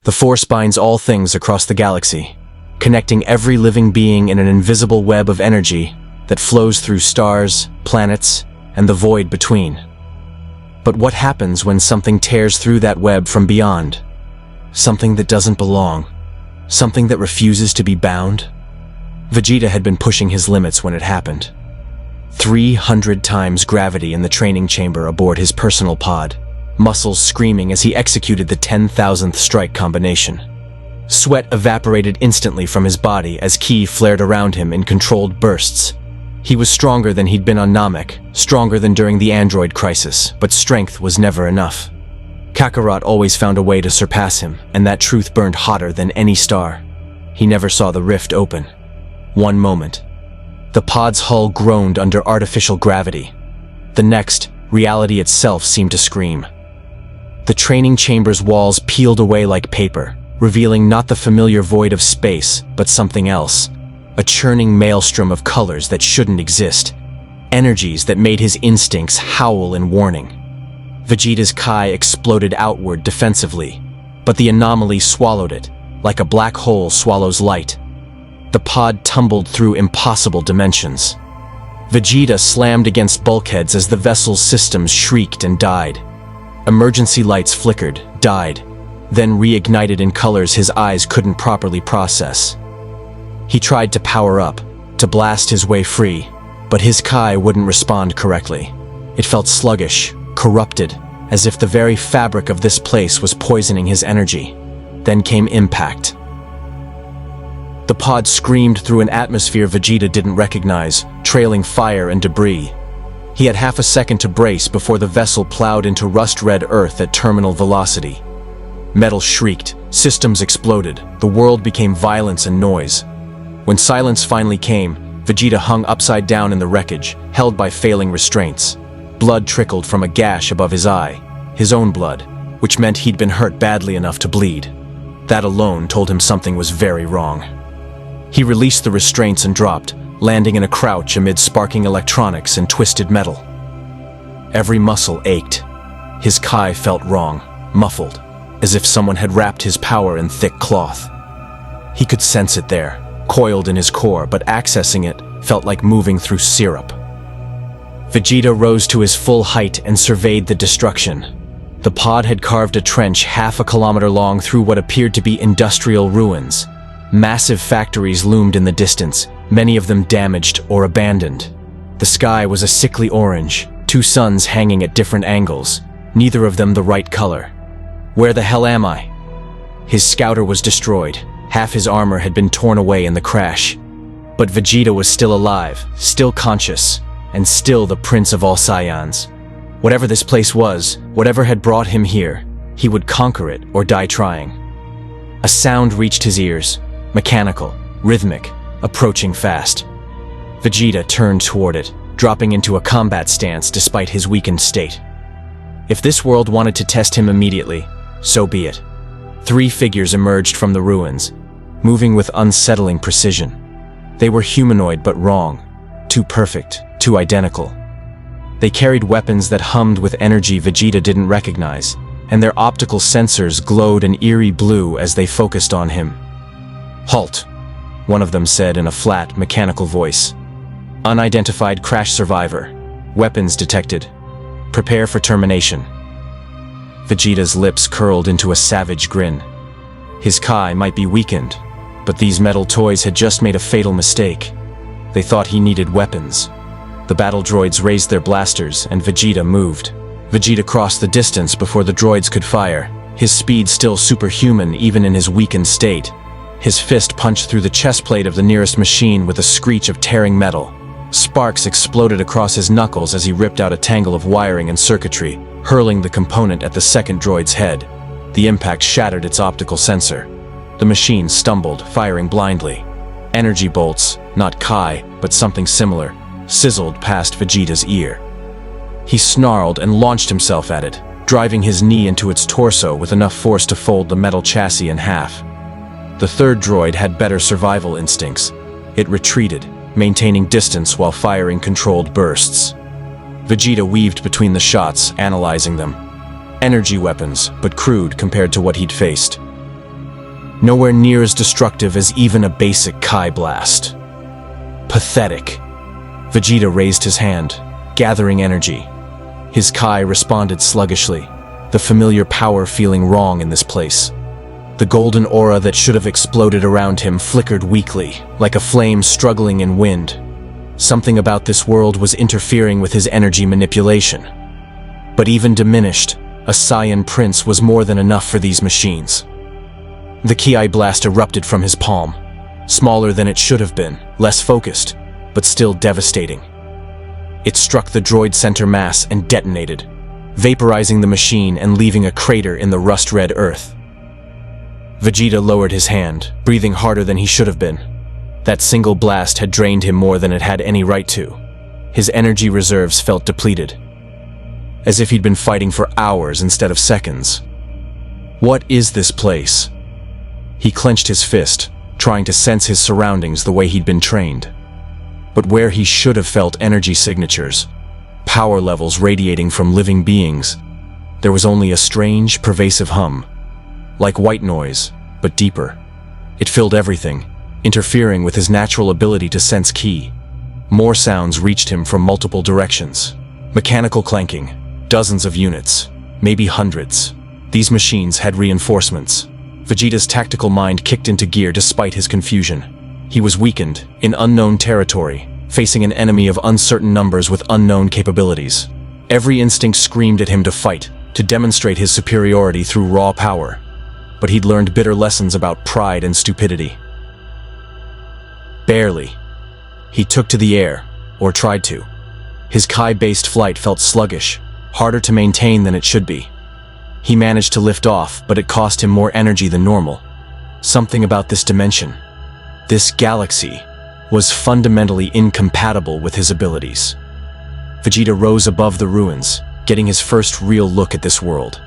The Force binds all things across the galaxy, connecting every living being in an invisible web of energy that flows through stars, planets, and the void between. But what happens when something tears through that web from beyond? Something that doesn't belong. Something that refuses to be bound? Vegeta had been pushing his limits when it happened. 300 times gravity in the training chamber aboard his personal pod, muscles screaming as he executed the 10,000th strike combination. Sweat evaporated instantly from his body as ki flared around him in controlled bursts. He was stronger than he'd been on Namek, stronger than during the android crisis, but strength was never enough. Kakarot always found a way to surpass him, and that truth burned hotter than any star. He never saw the rift open. One moment, the pod's hull groaned under artificial gravity. The next, reality itself seemed to scream. The training chamber's walls peeled away like paper, revealing not the familiar void of space, but something else. A churning maelstrom of colors that shouldn't exist. Energies that made his instincts howl in warning. Vegeta's Kai exploded outward defensively, but the anomaly swallowed it, like a black hole swallows light. The pod tumbled through impossible dimensions. Vegeta slammed against bulkheads as the vessel's systems shrieked and died. Emergency lights flickered, died, then reignited in colors his eyes couldn't properly process. He tried to power up, to blast his way free, but his Kai wouldn't respond correctly. It felt sluggish, corrupted, as if the very fabric of this place was poisoning his energy. Then came impact. The pod screamed through an atmosphere Vegeta didn't recognize, trailing fire and debris. He had half a second to brace before the vessel plowed into rust-red earth at terminal velocity. Metal shrieked, systems exploded, the world became violence and noise. When silence finally came, Vegeta hung upside down in the wreckage, held by failing restraints. Blood trickled from a gash above his eye, his own blood, which meant he'd been hurt badly enough to bleed. That alone told him something was very wrong. He released the restraints and dropped, landing in a crouch amid sparking electronics and twisted metal. Every muscle ached. His Kai felt wrong, muffled, as if someone had wrapped his power in thick cloth. He could sense it there, coiled in his core, but accessing it felt like moving through syrup. Vegeta rose to his full height and surveyed the destruction. The pod had carved a trench half a kilometer long through what appeared to be industrial ruins. Massive factories loomed in the distance, many of them damaged or abandoned. The sky was a sickly orange, two suns hanging at different angles, neither of them the right color. Where the hell am I? His scouter was destroyed. Half his armor had been torn away in the crash. But Vegeta was still alive, still conscious, and still the prince of all Saiyans. Whatever this place was, whatever had brought him here, he would conquer it or die trying. A sound reached his ears, mechanical, rhythmic, approaching fast. Vegeta turned toward it, dropping into a combat stance despite his weakened state. If this world wanted to test him immediately, so be it. 3 figures emerged from the ruins, moving with unsettling precision. They were humanoid but wrong, too perfect, too identical. They carried weapons that hummed with energy Vegeta didn't recognize, and their optical sensors glowed an eerie blue as they focused on him. "Halt," one of them said in a flat, mechanical voice. "Unidentified crash survivor. Weapons detected. Prepare for termination." Vegeta's lips curled into a savage grin. His Kai might be weakened, but these metal toys had just made a fatal mistake. They thought he needed weapons. The battle droids raised their blasters, and Vegeta moved. Vegeta crossed the distance before the droids could fire, his speed still superhuman even in his weakened state. His fist punched through the chest plate of the nearest machine with a screech of tearing metal. Sparks exploded across his knuckles as he ripped out a tangle of wiring and circuitry, hurling the component at the second droid's head. The impact shattered its optical sensor. The machine stumbled, firing blindly. Energy bolts, not Kai, but something similar, sizzled past Vegeta's ear. He snarled and launched himself at it, driving his knee into its torso with enough force to fold the metal chassis in half. The third droid had better survival instincts. It retreated, maintaining distance while firing controlled bursts. Vegeta weaved between the shots, analyzing them. Energy weapons, but crude compared to what he'd faced. nowhere near as destructive as even a basic Kai blast. Pathetic. Vegeta raised his hand, gathering energy. His Kai responded sluggishly, the familiar power feeling wrong in this place. The golden aura that should have exploded around him flickered weakly, like a flame struggling in wind. Something about this world was interfering with his energy manipulation. But even diminished, a Saiyan Prince was more than enough for these machines. The Ki blast erupted from his palm, smaller than it should have been, less focused, but still devastating. It struck the droid center mass and detonated, vaporizing the machine and leaving a crater in the rust-red earth. Vegeta lowered his hand, breathing harder than he should have been. That single blast had drained him more than it had any right to. His energy reserves felt depleted, as if he'd been fighting for hours instead of seconds. What is this place? He clenched his fist, trying to sense his surroundings the way he'd been trained. But where he should have felt energy signatures, power levels radiating from living beings, there was only a strange, pervasive hum, like white noise, but deeper. It filled everything, interfering with his natural ability to sense ki. More sounds reached him from multiple directions. Mechanical clanking, dozens of units, maybe hundreds. These machines had reinforcements. Vegeta's tactical mind kicked into gear despite his confusion. He was weakened, in unknown territory, facing an enemy of uncertain numbers with unknown capabilities. Every instinct screamed at him to fight, to demonstrate his superiority through raw power. But he'd learned bitter lessons about pride and stupidity. Barely. He took to the air, or tried to. His Kai-based flight felt sluggish, harder to maintain than it should be. He managed to lift off, but it cost him more energy than normal. Something about this dimension, this galaxy, was fundamentally incompatible with his abilities. Vegeta rose above the ruins, getting his first real look at this world.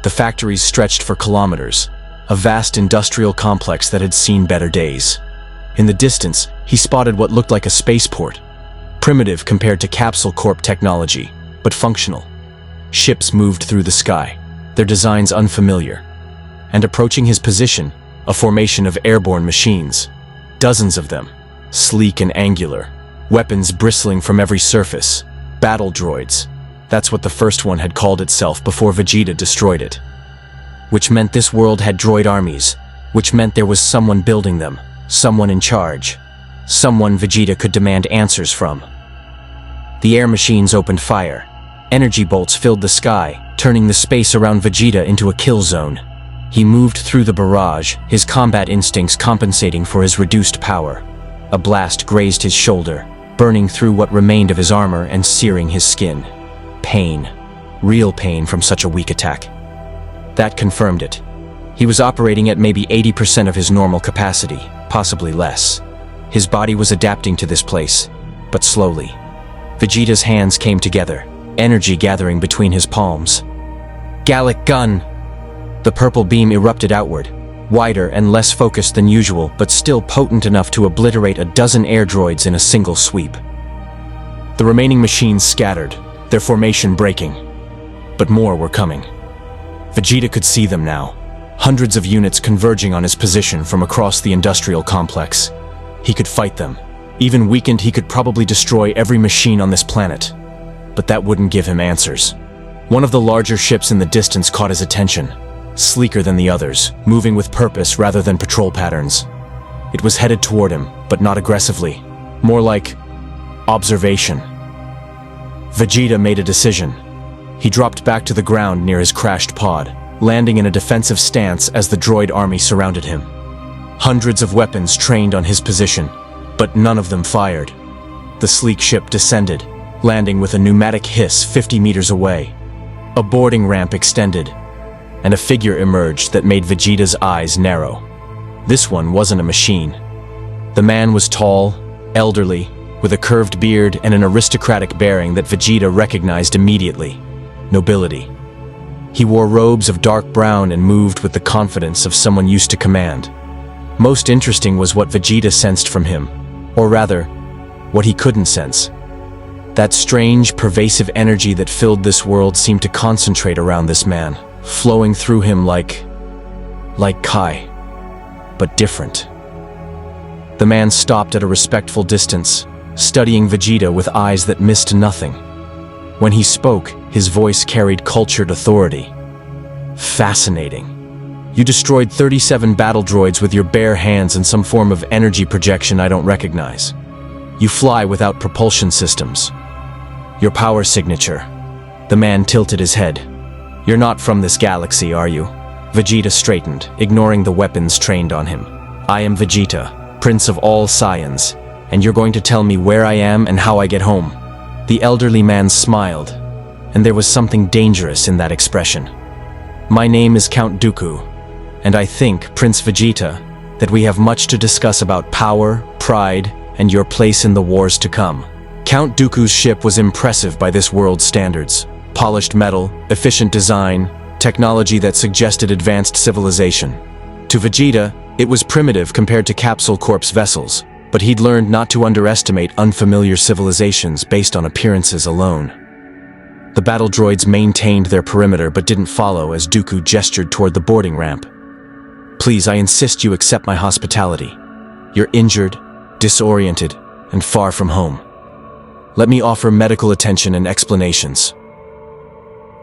The factories stretched for kilometers, a vast industrial complex that had seen better days. In the distance, he spotted what looked like a spaceport, primitive compared to Capsule Corp technology, but functional. Ships moved through the sky, their designs unfamiliar. And approaching his position, a formation of airborne machines. Dozens of them, sleek and angular, weapons bristling from every surface. Battle droids. That's what the first one had called itself before Vegeta destroyed it. Which meant this world had droid armies, which meant there was someone building them, someone in charge, someone Vegeta could demand answers from. The air machines opened fire. Energy bolts filled the sky, turning the space around Vegeta into a kill zone. He moved through the barrage, his combat instincts compensating for his reduced power. A blast grazed his shoulder, burning through what remained of his armor and searing his skin. Pain. Real pain from such a weak attack. That confirmed it. He was operating at maybe 80% of his normal capacity, possibly less. His body was adapting to this place, but slowly. Vegeta's hands came together, energy gathering between his palms. Gallic gun! The purple beam erupted outward, wider and less focused than usual, but still potent enough to obliterate a dozen air droids in a single sweep. The remaining machines scattered, their formation breaking. But more were coming. Vegeta could see them now, hundreds of units converging on his position from across the industrial complex. He could fight them. Even weakened, he could probably destroy every machine on this planet. But that wouldn't give him answers. One of the larger ships in the distance caught his attention. Sleeker than the others, moving with purpose rather than patrol patterns. It was headed toward him, but not aggressively. More like observation. Vegeta made a decision. He dropped back to the ground near his crashed pod, landing in a defensive stance as the droid army surrounded him. Hundreds of weapons trained on his position, but none of them fired. The sleek ship descended, landing with a pneumatic hiss 50 meters away. A boarding ramp extended, and a figure emerged that made Vegeta's eyes narrow. This one wasn't a machine. The man was tall, elderly, with a curved beard and an aristocratic bearing that Vegeta recognized immediately. Nobility. He wore robes of dark brown and moved with the confidence of someone used to command. Most interesting was what Vegeta sensed from him, or rather, what he couldn't sense. That strange, pervasive energy that filled this world seemed to concentrate around this man, flowing through him like Kai. but different. The man stopped at a respectful distance, studying Vegeta with eyes that missed nothing. When he spoke, his voice carried cultured authority. Fascinating. You destroyed 37 battle droids with your bare hands and some form of energy projection I don't recognize. You fly without propulsion systems. Your power signature. The man tilted his head. You're not from this galaxy, are you? Vegeta straightened, ignoring the weapons trained on him. I am Vegeta, Prince of all Saiyans, and you're going to tell me where I am and how I get home. The elderly man smiled, and there was something dangerous in that expression. My name is Count Dooku, and I think, Prince Vegeta, that we have much to discuss about power, pride, and your place in the wars to come. Count Dooku's ship was impressive by this world's standards. Polished metal, efficient design, technology that suggested advanced civilization. To Vegeta, it was primitive compared to Capsule Corp's vessels, but he'd learned not to underestimate unfamiliar civilizations based on appearances alone. The battle droids maintained their perimeter but didn't follow as Dooku gestured toward the boarding ramp. Please, I insist you accept my hospitality. You're injured, disoriented, and far from home. Let me offer medical attention and explanations.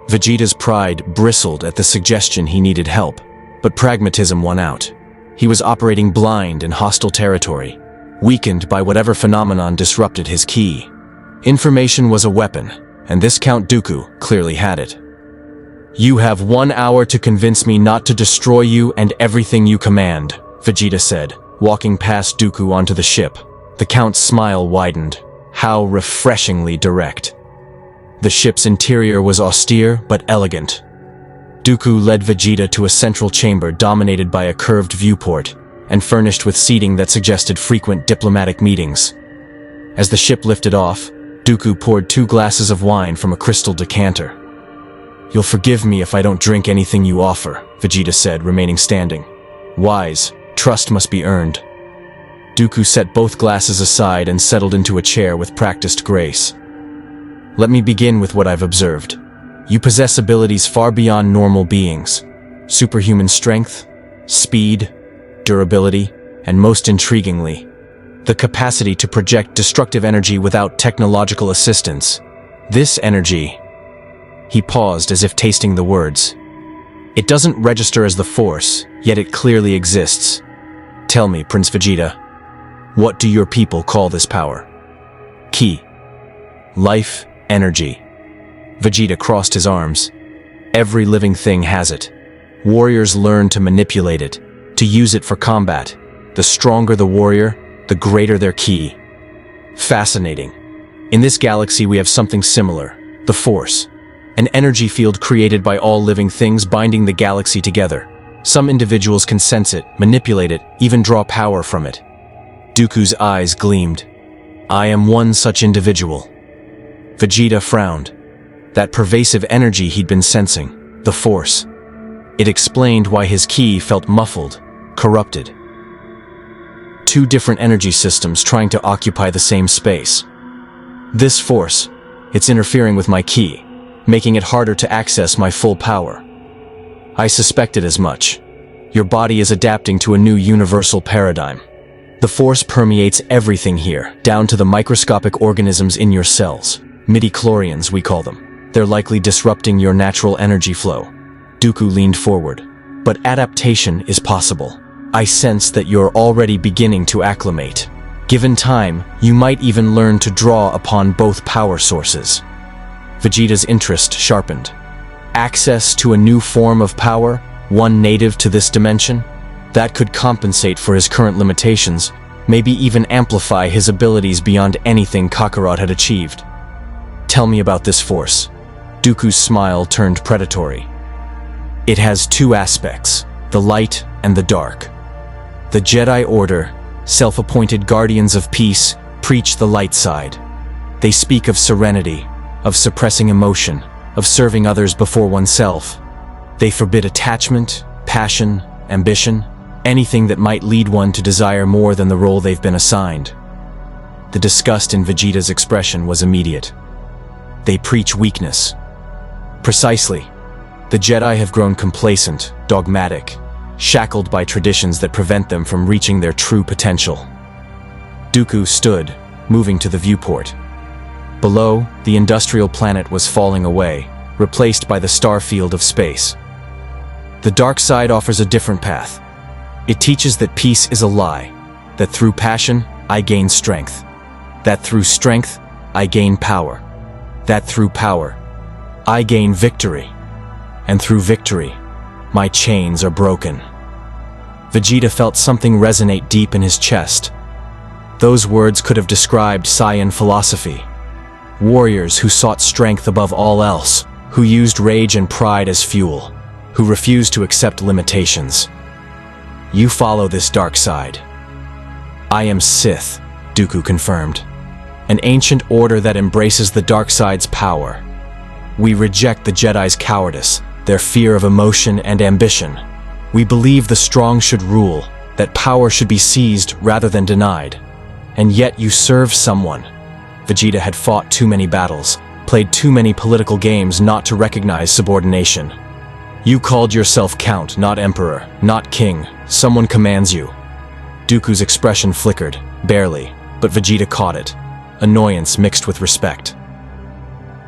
Vegeta's pride bristled at the suggestion he needed help, but pragmatism won out. He was operating blind in hostile territory, weakened by whatever phenomenon disrupted his ki. Information was a weapon, and this Count Dooku clearly had it. You have 1 hour to convince me not to destroy you and everything you command, Vegeta said, walking past Dooku onto the ship. The Count's smile widened. How refreshingly direct. The ship's interior was austere but elegant. Dooku led Vegeta to a central chamber dominated by a curved viewport and furnished with seating that suggested frequent diplomatic meetings. As the ship lifted off, Dooku poured 2 glasses of wine from a crystal decanter. You'll forgive me if I don't drink anything you offer, Vegeta said, remaining standing. Wise, trust must be earned. Dooku set both glasses aside and settled into a chair with practiced grace. Let me begin with what I've observed. You possess abilities far beyond normal beings. Superhuman strength, speed, durability, and most intriguingly, the capacity to project destructive energy without technological assistance. This energy... He paused as if tasting the words. It doesn't register as the Force, yet it clearly exists. Tell me, Prince Vegeta, what do your people call this power? Ki. Life, energy. Vegeta crossed his arms. Every living thing has it. Warriors learn to manipulate it, to use it for combat. The stronger the warrior, the greater their ki. Fascinating. In this galaxy we have something similar, the Force. An energy field created by all living things binding the galaxy together. Some individuals can sense it, manipulate it, even draw power from it. Dooku's eyes gleamed. I am one such individual. Vegeta frowned. That pervasive energy he'd been sensing, the Force. It explained why his ki felt muffled, corrupted. 2 different energy systems trying to occupy the same space. This Force, it's interfering with my ki, making it harder to access my full power. I suspected as much. Your body is adapting to a new universal paradigm. The Force permeates everything here, down to the microscopic organisms in your cells. Midi-chlorians, we call them. They're likely disrupting your natural energy flow. Dooku leaned forward. But adaptation is possible. I sense that you're already beginning to acclimate. Given time, you might even learn to draw upon both power sources. Vegeta's interest sharpened. Access to a new form of power, one native to this dimension, that could compensate for his current limitations, maybe even amplify his abilities beyond anything Kakarot had achieved. Tell me about this Force. Dooku's smile turned predatory. It has 2 aspects, the light and the dark. The Jedi Order, self-appointed guardians of peace, preach the light side. They speak of serenity, of suppressing emotion, of serving others before oneself. They forbid attachment, passion, ambition, anything that might lead one to desire more than the role they've been assigned. The disgust in Vegeta's expression was immediate. They preach weakness. Precisely. The Jedi have grown complacent, dogmatic, shackled by traditions that prevent them from reaching their true potential. Dooku stood, moving to the viewport. Below, the industrial planet was falling away, replaced by the star field of space. The dark side offers a different path. It teaches that peace is a lie, that through passion, I gain strength, that through strength, I gain power, that through power, I gain victory, and through victory, my chains are broken. Vegeta felt something resonate deep in his chest. Those words could have described Saiyan philosophy. Warriors who sought strength above all else, who used rage and pride as fuel, who refused to accept limitations. You follow this dark side. I am Sith, Dooku confirmed. An ancient order that embraces the dark side's power. We reject the Jedi's cowardice, their fear of emotion and ambition. We believe the strong should rule, that power should be seized rather than denied. And yet you serve someone. Vegeta had fought too many battles, played too many political games not to recognize subordination. You called yourself Count, not Emperor, not King. Someone commands you. Dooku's expression flickered, barely, but Vegeta caught it. Annoyance mixed with respect.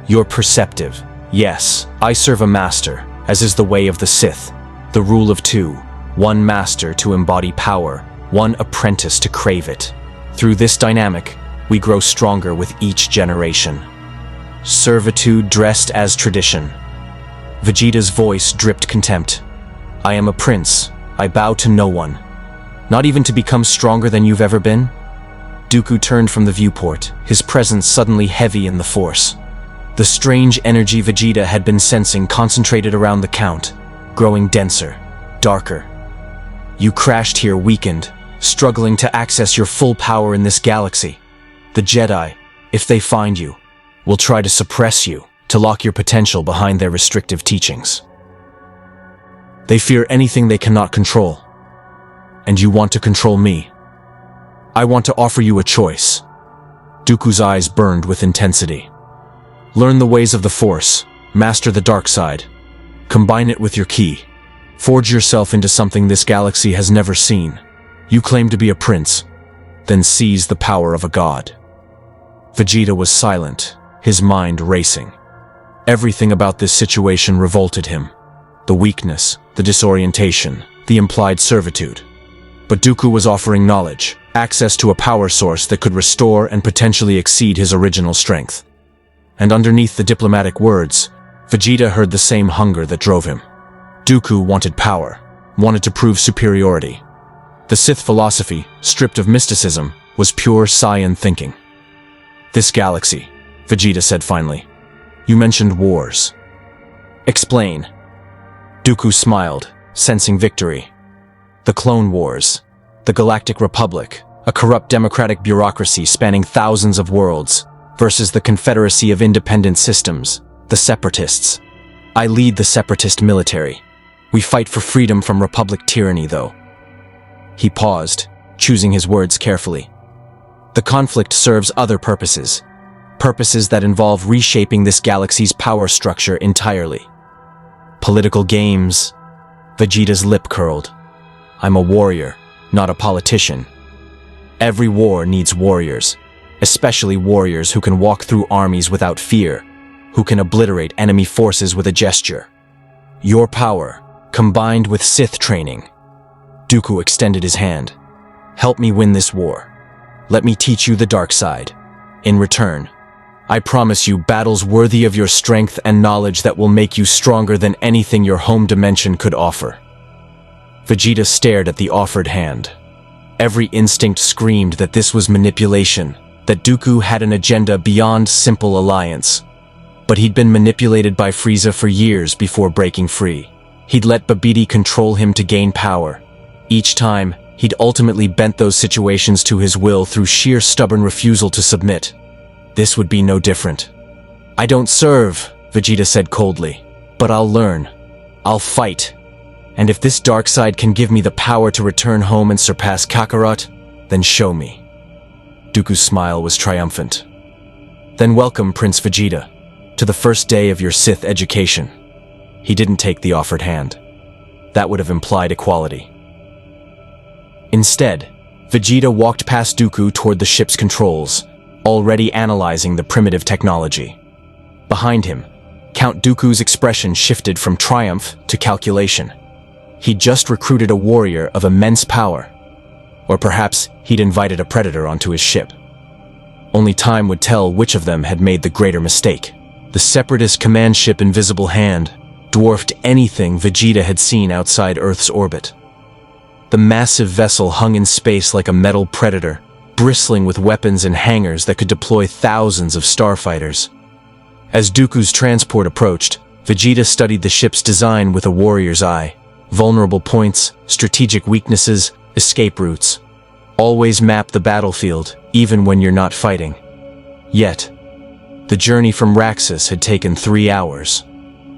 You're perceptive. Yes, I serve a master, as is the way of the Sith. The rule of two. One master to embody power, one apprentice to crave it. Through this dynamic, we grow stronger with each generation. Servitude dressed as tradition. Vegeta's voice dripped contempt. I am a prince. I bow to no one. Not even to become stronger than you've ever been? Dooku turned from the viewport, his presence suddenly heavy in the Force. The strange energy Vegeta had been sensing concentrated around the Count, growing denser, darker. You crashed here weakened, struggling to access your full power in this galaxy. The Jedi, if they find you, will try to suppress you, to lock your potential behind their restrictive teachings. They fear anything they cannot control. And you want to control me. I want to offer you a choice. Dooku's eyes burned with intensity. Learn the ways of the Force, master the dark side. Combine it with your ki. Forge yourself into something this galaxy has never seen. You claim to be a prince, then seize the power of a god. Vegeta was silent, his mind racing. Everything about this situation revolted him. The weakness, the disorientation, the implied servitude. But Dooku was offering knowledge, access to a power source that could restore and potentially exceed his original strength. And underneath the diplomatic words, Vegeta heard the same hunger that drove him. Dooku wanted power, wanted to prove superiority. The Sith philosophy, stripped of mysticism, was pure Saiyan thinking. This galaxy, Vegeta said finally. You mentioned wars. Explain. Dooku smiled, sensing victory. The Clone Wars, the Galactic Republic, a corrupt democratic bureaucracy spanning thousands of worlds, versus the Confederacy of Independent Systems, the Separatists. I lead the Separatist military. We fight for freedom from Republic tyranny, though. He paused, choosing his words carefully. The conflict serves other purposes. Purposes that involve reshaping this galaxy's power structure entirely. Political games. Vegeta's lip curled. I'm a warrior, not a politician. Every war needs warriors, especially warriors who can walk through armies without fear, who can obliterate enemy forces with a gesture. Your power, combined with Sith training. Dooku extended his hand. Help me win this war. Let me teach you the dark side. In return, I promise you battles worthy of your strength and knowledge that will make you stronger than anything your home dimension could offer. Vegeta stared at the offered hand. Every instinct screamed that this was manipulation, that Dooku had an agenda beyond simple alliance. But he'd been manipulated by Frieza for years before breaking free. He'd let Babidi control him to gain power. Each time, he'd ultimately bent those situations to his will through sheer stubborn refusal to submit. This would be no different. I don't serve, Vegeta said coldly, but I'll learn. I'll fight. And if this dark side can give me the power to return home and surpass Kakarot, then show me. Dooku's smile was triumphant. Then welcome, Prince Vegeta, to the first day of your Sith education. He didn't take the offered hand. that would have implied equality. Instead, Vegeta walked past Dooku toward the ship's controls, already analyzing the primitive technology. Behind him, Count Dooku's expression shifted from triumph to calculation. He'd just recruited a warrior of immense power. Or perhaps he'd invited a predator onto his ship. Only time would tell which of them had made the greater mistake. The Separatist command ship Invisible Hand dwarfed anything Vegeta had seen outside Earth's orbit. The massive vessel hung in space like a metal predator, bristling with weapons and hangars that could deploy thousands of starfighters. As Dooku's transport approached, Vegeta studied the ship's design with a warrior's eye. Vulnerable points, strategic weaknesses, escape routes. Always map the battlefield, even when you're not fighting. Yet, the journey from Raxus had taken 3 hours.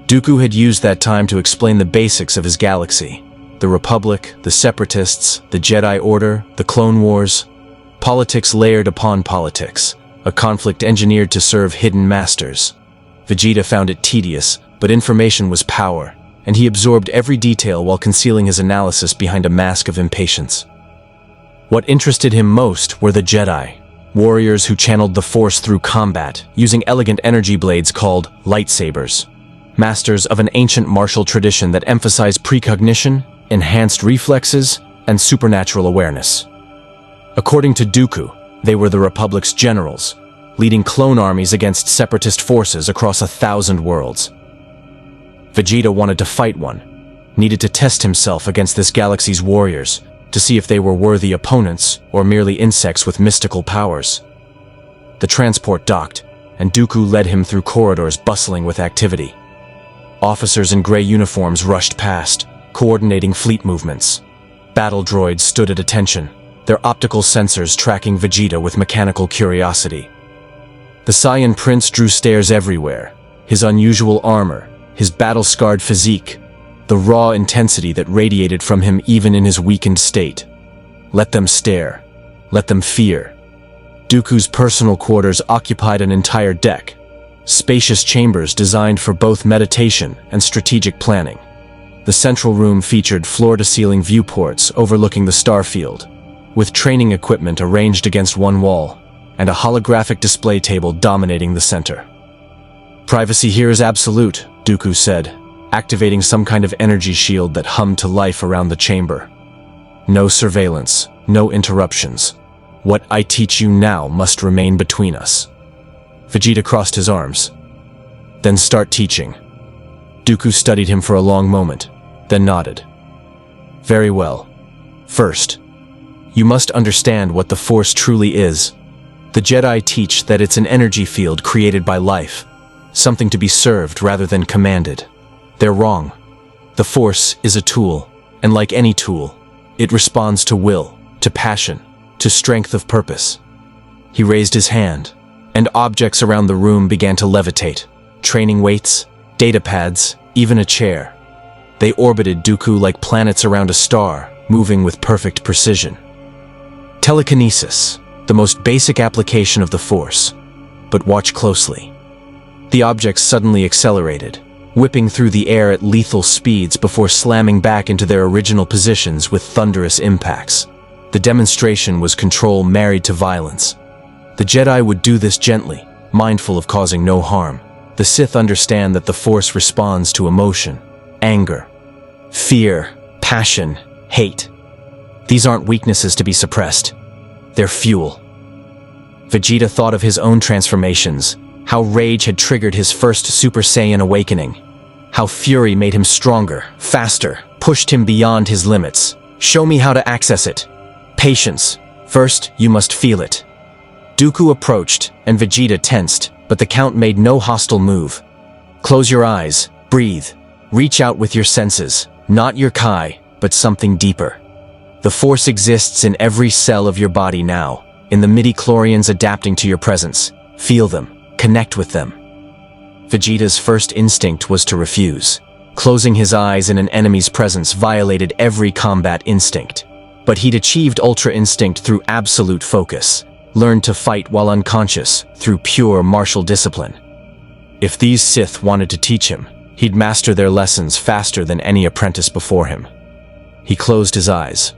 Dooku had used that time to explain the basics of his galaxy. The Republic, the Separatists, the Jedi Order, the Clone Wars. Politics layered upon politics, a conflict engineered to serve hidden masters. Vegeta found it tedious, but information was power, and he absorbed every detail while concealing his analysis behind a mask of impatience. What interested him most were the Jedi, warriors who channeled the Force through combat, using elegant energy blades called lightsabers, masters of an ancient martial tradition that emphasized precognition, enhanced reflexes, and supernatural awareness. According to Dooku, they were the Republic's generals, leading clone armies against separatist forces across 1,000 worlds. Vegeta wanted to fight one, needed to test himself against this galaxy's warriors, to see if they were worthy opponents or merely insects with mystical powers. The transport docked, and Dooku led him through corridors bustling with activity. Officers in gray uniforms rushed past, coordinating fleet movements. Battle droids stood at attention, their optical sensors tracking Vegeta with mechanical curiosity. The Saiyan Prince drew stares everywhere, his unusual armor, his battle-scarred physique, the raw intensity that radiated from him even in his weakened state. Let them stare. Let them fear. Dooku's personal quarters occupied an entire deck, spacious chambers designed for both meditation and strategic planning. The central room featured floor-to-ceiling viewports overlooking the starfield, with training equipment arranged against one wall, and a holographic display table dominating the center. "Privacy here is absolute," Dooku said, activating some kind of energy shield that hummed to life around the chamber. "No surveillance, no interruptions. What I teach you now must remain between us." Vegeta crossed his arms. "Then start teaching." Dooku studied him for a long moment, then nodded. "Very well. First, you must understand what the Force truly is. The Jedi teach that it's an energy field created by life, something to be served rather than commanded. They're wrong. The Force is a tool, and like any tool, it responds to will, to passion, to strength of purpose." He raised his hand, and objects around the room began to levitate. Training weights, data pads, even a chair. They orbited Dooku like planets around a star, moving with perfect precision. Telekinesis, the most basic application of the Force. But watch closely. The objects suddenly accelerated, whipping through the air at lethal speeds before slamming back into their original positions with thunderous impacts. The demonstration was control married to violence. The Jedi would do this gently, mindful of causing no harm. The Sith understand that the Force responds to emotion, anger, fear, passion, hate. These aren't weaknesses to be suppressed. They're fuel. Vegeta thought of his own transformations, how rage had triggered his first Super Saiyan awakening, how fury made him stronger, faster, pushed him beyond his limits. "Show me how to access it." "Patience. First, you must feel it." Dooku approached, and Vegeta tensed, but the Count made no hostile move. "Close your eyes, breathe, reach out with your senses, not your Kai, but something deeper. The Force exists in every cell of your body now, in the midi-chlorians adapting to your presence. Feel them, connect with them." Vegeta's first instinct was to refuse. Closing his eyes in an enemy's presence violated every combat instinct. But he'd achieved Ultra Instinct through absolute focus, learned to fight while unconscious through pure martial discipline. If these Sith wanted to teach him, He'd master their lessons faster than any apprentice before him. He closed his eyes.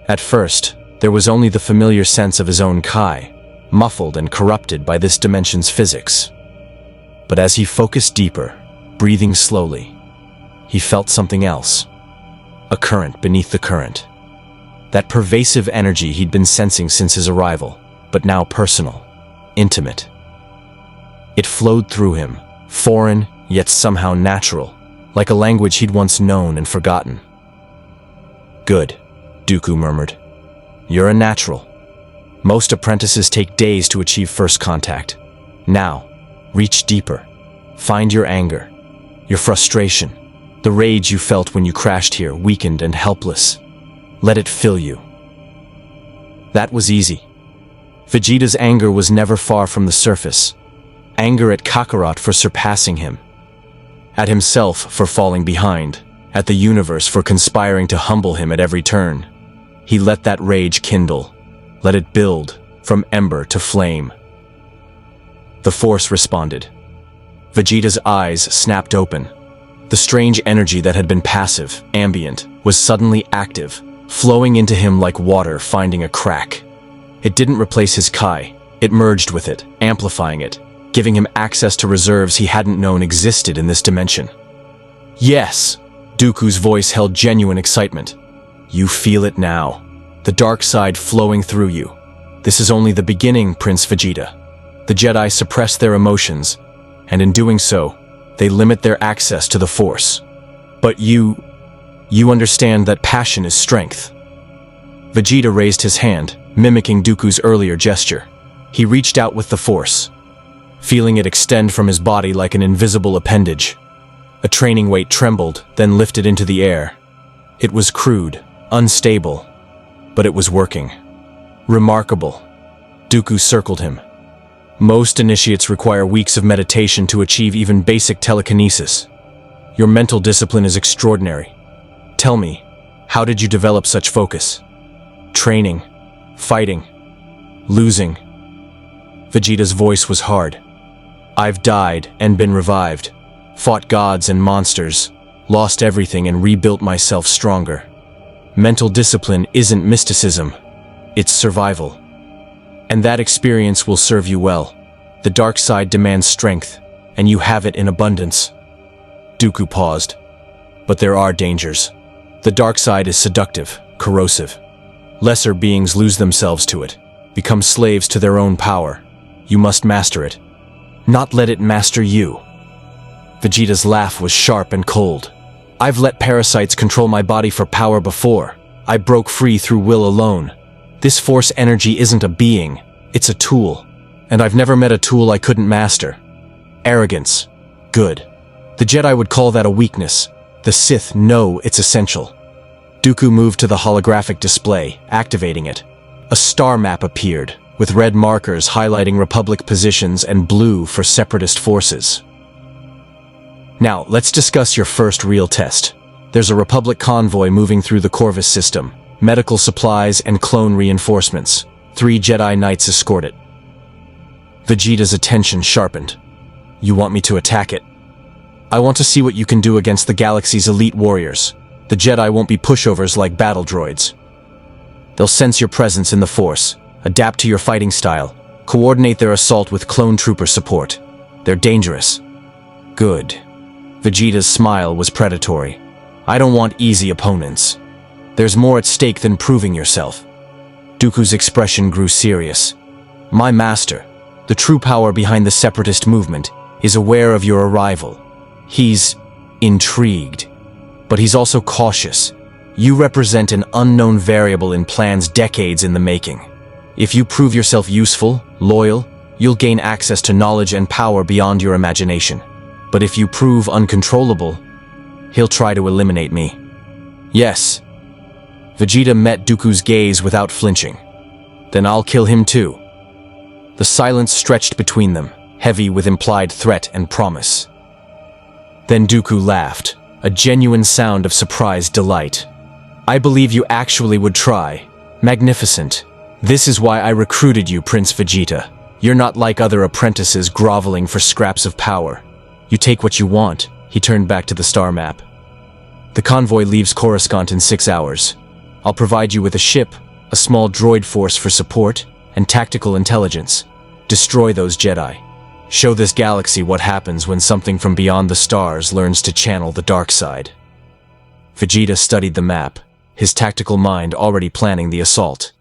At first, there was only the familiar sense of his own Kai, muffled and corrupted by this dimension's physics. But as he focused deeper, breathing slowly, he felt something else. A current beneath the current. That pervasive energy he'd been sensing since his arrival, but now personal, intimate. It flowed through him, foreign yet somehow natural, like a language he'd once known and forgotten. "Good," Dooku murmured. "You're a natural. Most apprentices take days to achieve first contact. Now, reach deeper. Find your anger, your frustration, the rage you felt when you crashed here, weakened and helpless. Let it fill you." That was easy. Vegeta's anger was never far from the surface. Anger at Kakarot for surpassing him. At himself for falling behind. At the universe for conspiring to humble him at every turn. He let that rage kindle. Let it build, from ember to flame. The Force responded. Vegeta's eyes snapped open. The strange energy that had been passive, ambient, was suddenly active, flowing into him like water finding a crack. It didn't replace his Kai. It merged with it, amplifying it, giving him access to reserves he hadn't known existed in this dimension. "Yes!" Dooku's voice held genuine excitement. "You feel it now. The dark side flowing through you. This is only the beginning, Prince Vegeta. The Jedi suppress their emotions, and in doing so, they limit their access to the Force. But you understand that passion is strength." Vegeta raised his hand, mimicking Dooku's earlier gesture. He reached out with the Force, feeling it extend from his body like an invisible appendage. A training weight trembled, then lifted into the air. It was crude, unstable, but it was working. Remarkable. Dooku circled him. Most initiates require weeks of meditation to achieve even basic telekinesis. Your mental discipline is extraordinary. Tell me, how did you develop such focus? Training, fighting, losing. Vegeta's voice was hard. I've died and been revived, fought gods and monsters, lost everything and rebuilt myself stronger. Mental discipline isn't mysticism, it's survival. And that experience will serve you well. The dark side demands strength, and you have it in abundance. Dooku paused. But there are dangers. The dark side is seductive, corrosive. Lesser beings lose themselves to it, become slaves to their own power. You must master it. Not let it master you. Vegeta's laugh was sharp and cold. I've let parasites control my body for power before. I broke free through will alone. This Force energy isn't a being, it's a tool. And I've never met a tool I couldn't master. Arrogance. Good. The Jedi would call that a weakness. The Sith know it's essential. Dooku moved to the holographic display, activating it. A star map appeared, with red markers highlighting Republic positions and blue for Separatist forces. Now, let's discuss your first real test. There's a Republic convoy moving through the Corvus system. Medical supplies and clone reinforcements. 3 Jedi Knights escort it. Vegeta's attention sharpened. You want me to attack it? I want to see what you can do against the galaxy's elite warriors. The Jedi won't be pushovers like battle droids. They'll sense your presence in the Force, adapt to your fighting style, coordinate their assault with clone trooper support. They're dangerous. Good. Vegeta's smile was predatory. I don't want easy opponents. There's more at stake than proving yourself. Dooku's expression grew serious. My master, the true power behind the Separatist movement, is aware of your arrival. He's intrigued, but he's also cautious. You represent an unknown variable in plans decades in the making. If you prove yourself useful, loyal, you'll gain access to knowledge and power beyond your imagination. But if you prove uncontrollable, he'll try to eliminate me. Yes. Vegeta met Dooku's gaze without flinching. Then I'll kill him too. The silence stretched between them, heavy with implied threat and promise. Then Dooku laughed, a genuine sound of surprised delight. I believe you actually would try. Magnificent. This is why I recruited you, Prince Vegeta. You're not like other apprentices groveling for scraps of power. You take what you want. He turned back to the star map. The convoy leaves Coruscant in 6 hours. I'll provide you with a ship, a small droid force for support, and tactical intelligence. Destroy those Jedi. Show this galaxy what happens when something from beyond the stars learns to channel the dark side. Vegeta studied the map, his tactical mind already planning the assault.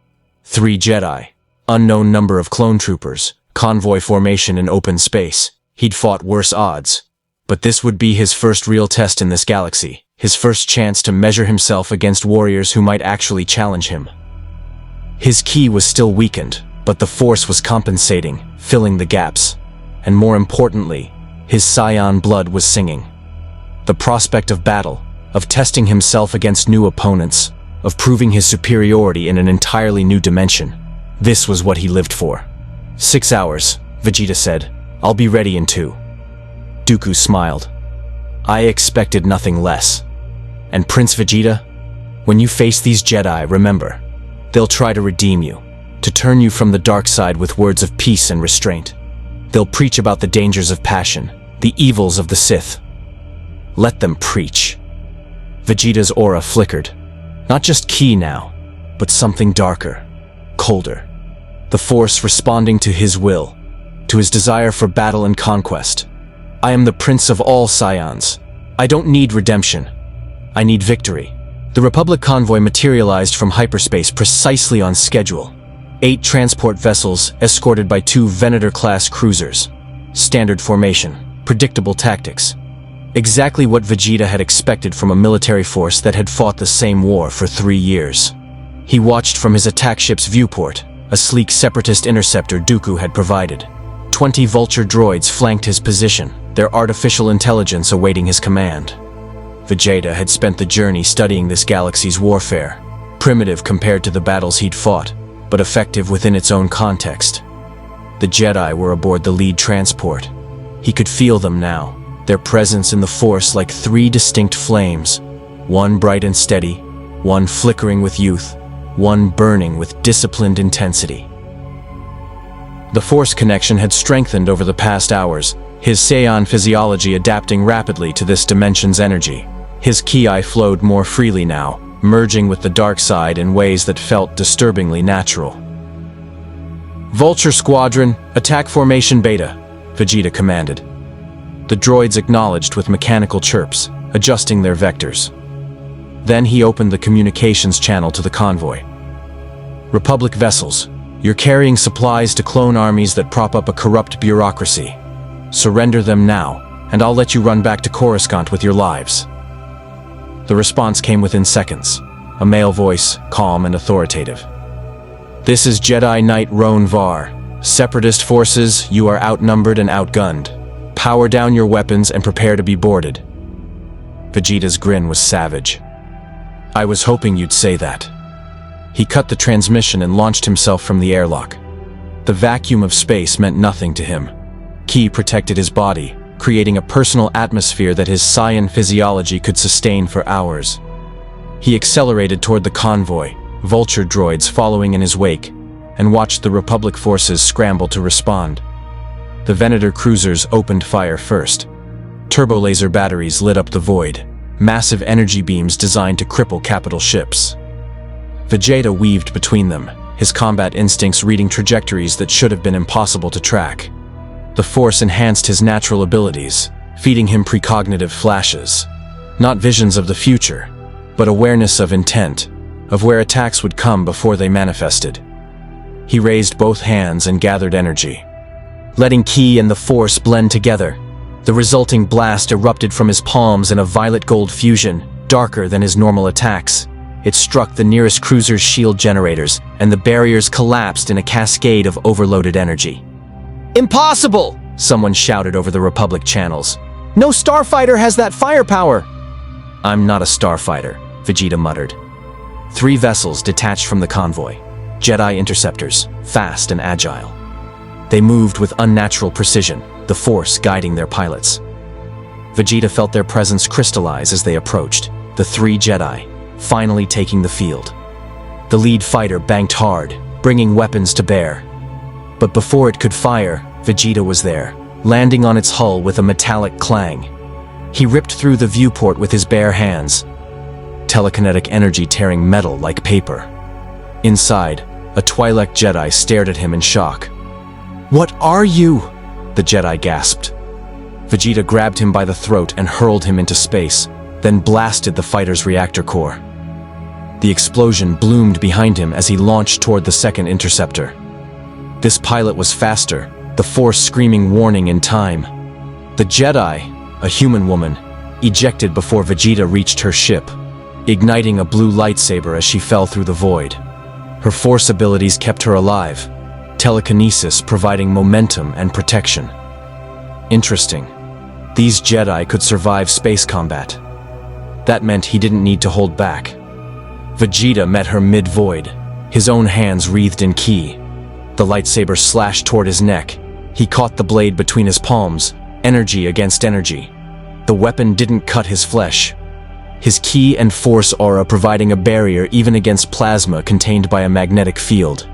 3 Jedi, unknown number of clone troopers, convoy formation in open space. He'd fought worse odds. But this would be his first real test in this galaxy, his first chance to measure himself against warriors who might actually challenge him. His ki was still weakened, but the Force was compensating, filling the gaps. And more importantly, his Saiyan blood was singing. The prospect of battle, of testing himself against new opponents, of proving his superiority in an entirely new dimension. This was what he lived for. 6 hours, Vegeta said. I'll be ready in 2. Dooku smiled. I expected nothing less. And Prince Vegeta, when you face these Jedi, remember, they'll try to redeem you, to turn you from the dark side with words of peace and restraint. They'll preach about the dangers of passion, the evils of the Sith. Let them preach. Vegeta's aura flickered. Not just ki now, but something darker, colder. The Force responding to his will, to his desire for battle and conquest. I am the Prince of all Saiyans. I don't need redemption. I need victory. The Republic convoy materialized from hyperspace precisely on schedule. 8 transport vessels escorted by 2 Venator-class cruisers. Standard formation, predictable tactics. Exactly what Vegeta had expected from a military force that had fought the same war for 3 years. He watched from his attack ship's viewport, a sleek separatist interceptor Dooku had provided. 20 vulture droids flanked his position, their artificial intelligence awaiting his command. Vegeta had spent the journey studying this galaxy's warfare, primitive compared to the battles he'd fought, but effective within its own context. The Jedi were aboard the lead transport. He could feel them now, their presence in the Force like 3 distinct flames, one bright and steady, one flickering with youth, one burning with disciplined intensity. The Force connection had strengthened over the past hours, his Saiyan physiology adapting rapidly to this dimension's energy. His ki flowed more freely now, merging with the dark side in ways that felt disturbingly natural. Vulture Squadron, attack formation Beta, Vegeta commanded. The droids acknowledged with mechanical chirps, adjusting their vectors. Then he opened the communications channel to the convoy. Republic vessels, you're carrying supplies to clone armies that prop up a corrupt bureaucracy. Surrender them now, and I'll let you run back to Coruscant with your lives. The response came within seconds, a male voice, calm and authoritative. This is Jedi Knight Roan Var. Separatist forces, you are outnumbered and outgunned. Power down your weapons and prepare to be boarded. Vegeta's grin was savage. I was hoping you'd say that. He cut the transmission and launched himself from the airlock. The vacuum of space meant nothing to him. Ki protected his body, creating a personal atmosphere that his Saiyan physiology could sustain for hours. He accelerated toward the convoy, vulture droids following in his wake, and watched the Republic forces scramble to respond. The Venator cruisers opened fire first. Turbolaser batteries lit up the void, massive energy beams designed to cripple capital ships. Vegeta weaved between them, his combat instincts reading trajectories that should have been impossible to track. The Force enhanced his natural abilities, feeding him precognitive flashes. Not visions of the future, but awareness of intent, of where attacks would come before they manifested. He raised both hands and gathered energy. Letting Ki and the Force blend together, the resulting blast erupted from his palms in a violet-gold fusion, darker than his normal attacks. It struck the nearest cruiser's shield generators, and the barriers collapsed in a cascade of overloaded energy. Impossible! Someone shouted over the Republic channels. No starfighter has that firepower! I'm not a starfighter, Vegeta muttered. 3 vessels detached from the convoy. Jedi interceptors, fast and agile. They moved with unnatural precision, the Force guiding their pilots. Vegeta felt their presence crystallize as they approached, the 3 Jedi, finally taking the field. The lead fighter banked hard, bringing weapons to bear. But before it could fire, Vegeta was there, landing on its hull with a metallic clang. He ripped through the viewport with his bare hands, telekinetic energy tearing metal like paper. Inside, a Twi'lek Jedi stared at him in shock. "What are you?" the Jedi gasped. Vegeta grabbed him by the throat and hurled him into space, then blasted the fighter's reactor core. The explosion bloomed behind him as he launched toward the second interceptor. This pilot was faster, the Force screaming warning in time. The Jedi, a human woman, ejected before Vegeta reached her ship, igniting a blue lightsaber as she fell through the void. Her Force abilities kept her alive, telekinesis providing momentum and protection. Interesting. These Jedi could survive space combat. That meant he didn't need to hold back. Vegeta met her mid-void, his own hands wreathed in ki. The lightsaber slashed toward his neck. He caught the blade between his palms, energy against energy. The weapon didn't cut his flesh. His ki and Force aura providing a barrier even against plasma contained by a magnetic field.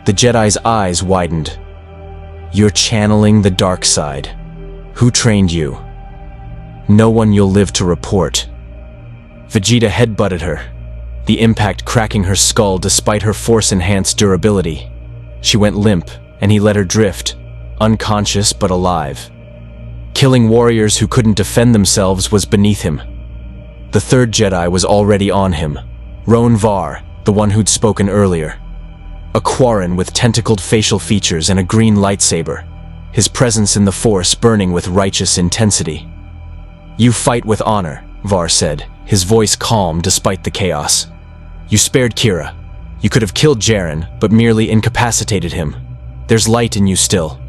The Jedi's eyes widened. "You're channeling the dark side. Who trained you?" "No one you'll live to report." Vegeta headbutted her, the impact cracking her skull despite her Force-enhanced durability. She went limp, and he let her drift, unconscious but alive. Killing warriors who couldn't defend themselves was beneath him. The third Jedi was already on him, Roan Var, the one who'd spoken earlier. A Quarren with tentacled facial features and a green lightsaber, his presence in the Force burning with righteous intensity. "You fight with honor," Var said, his voice calm despite the chaos. "You spared Kira. You could have killed Jaren, but merely incapacitated him. There's light in you still."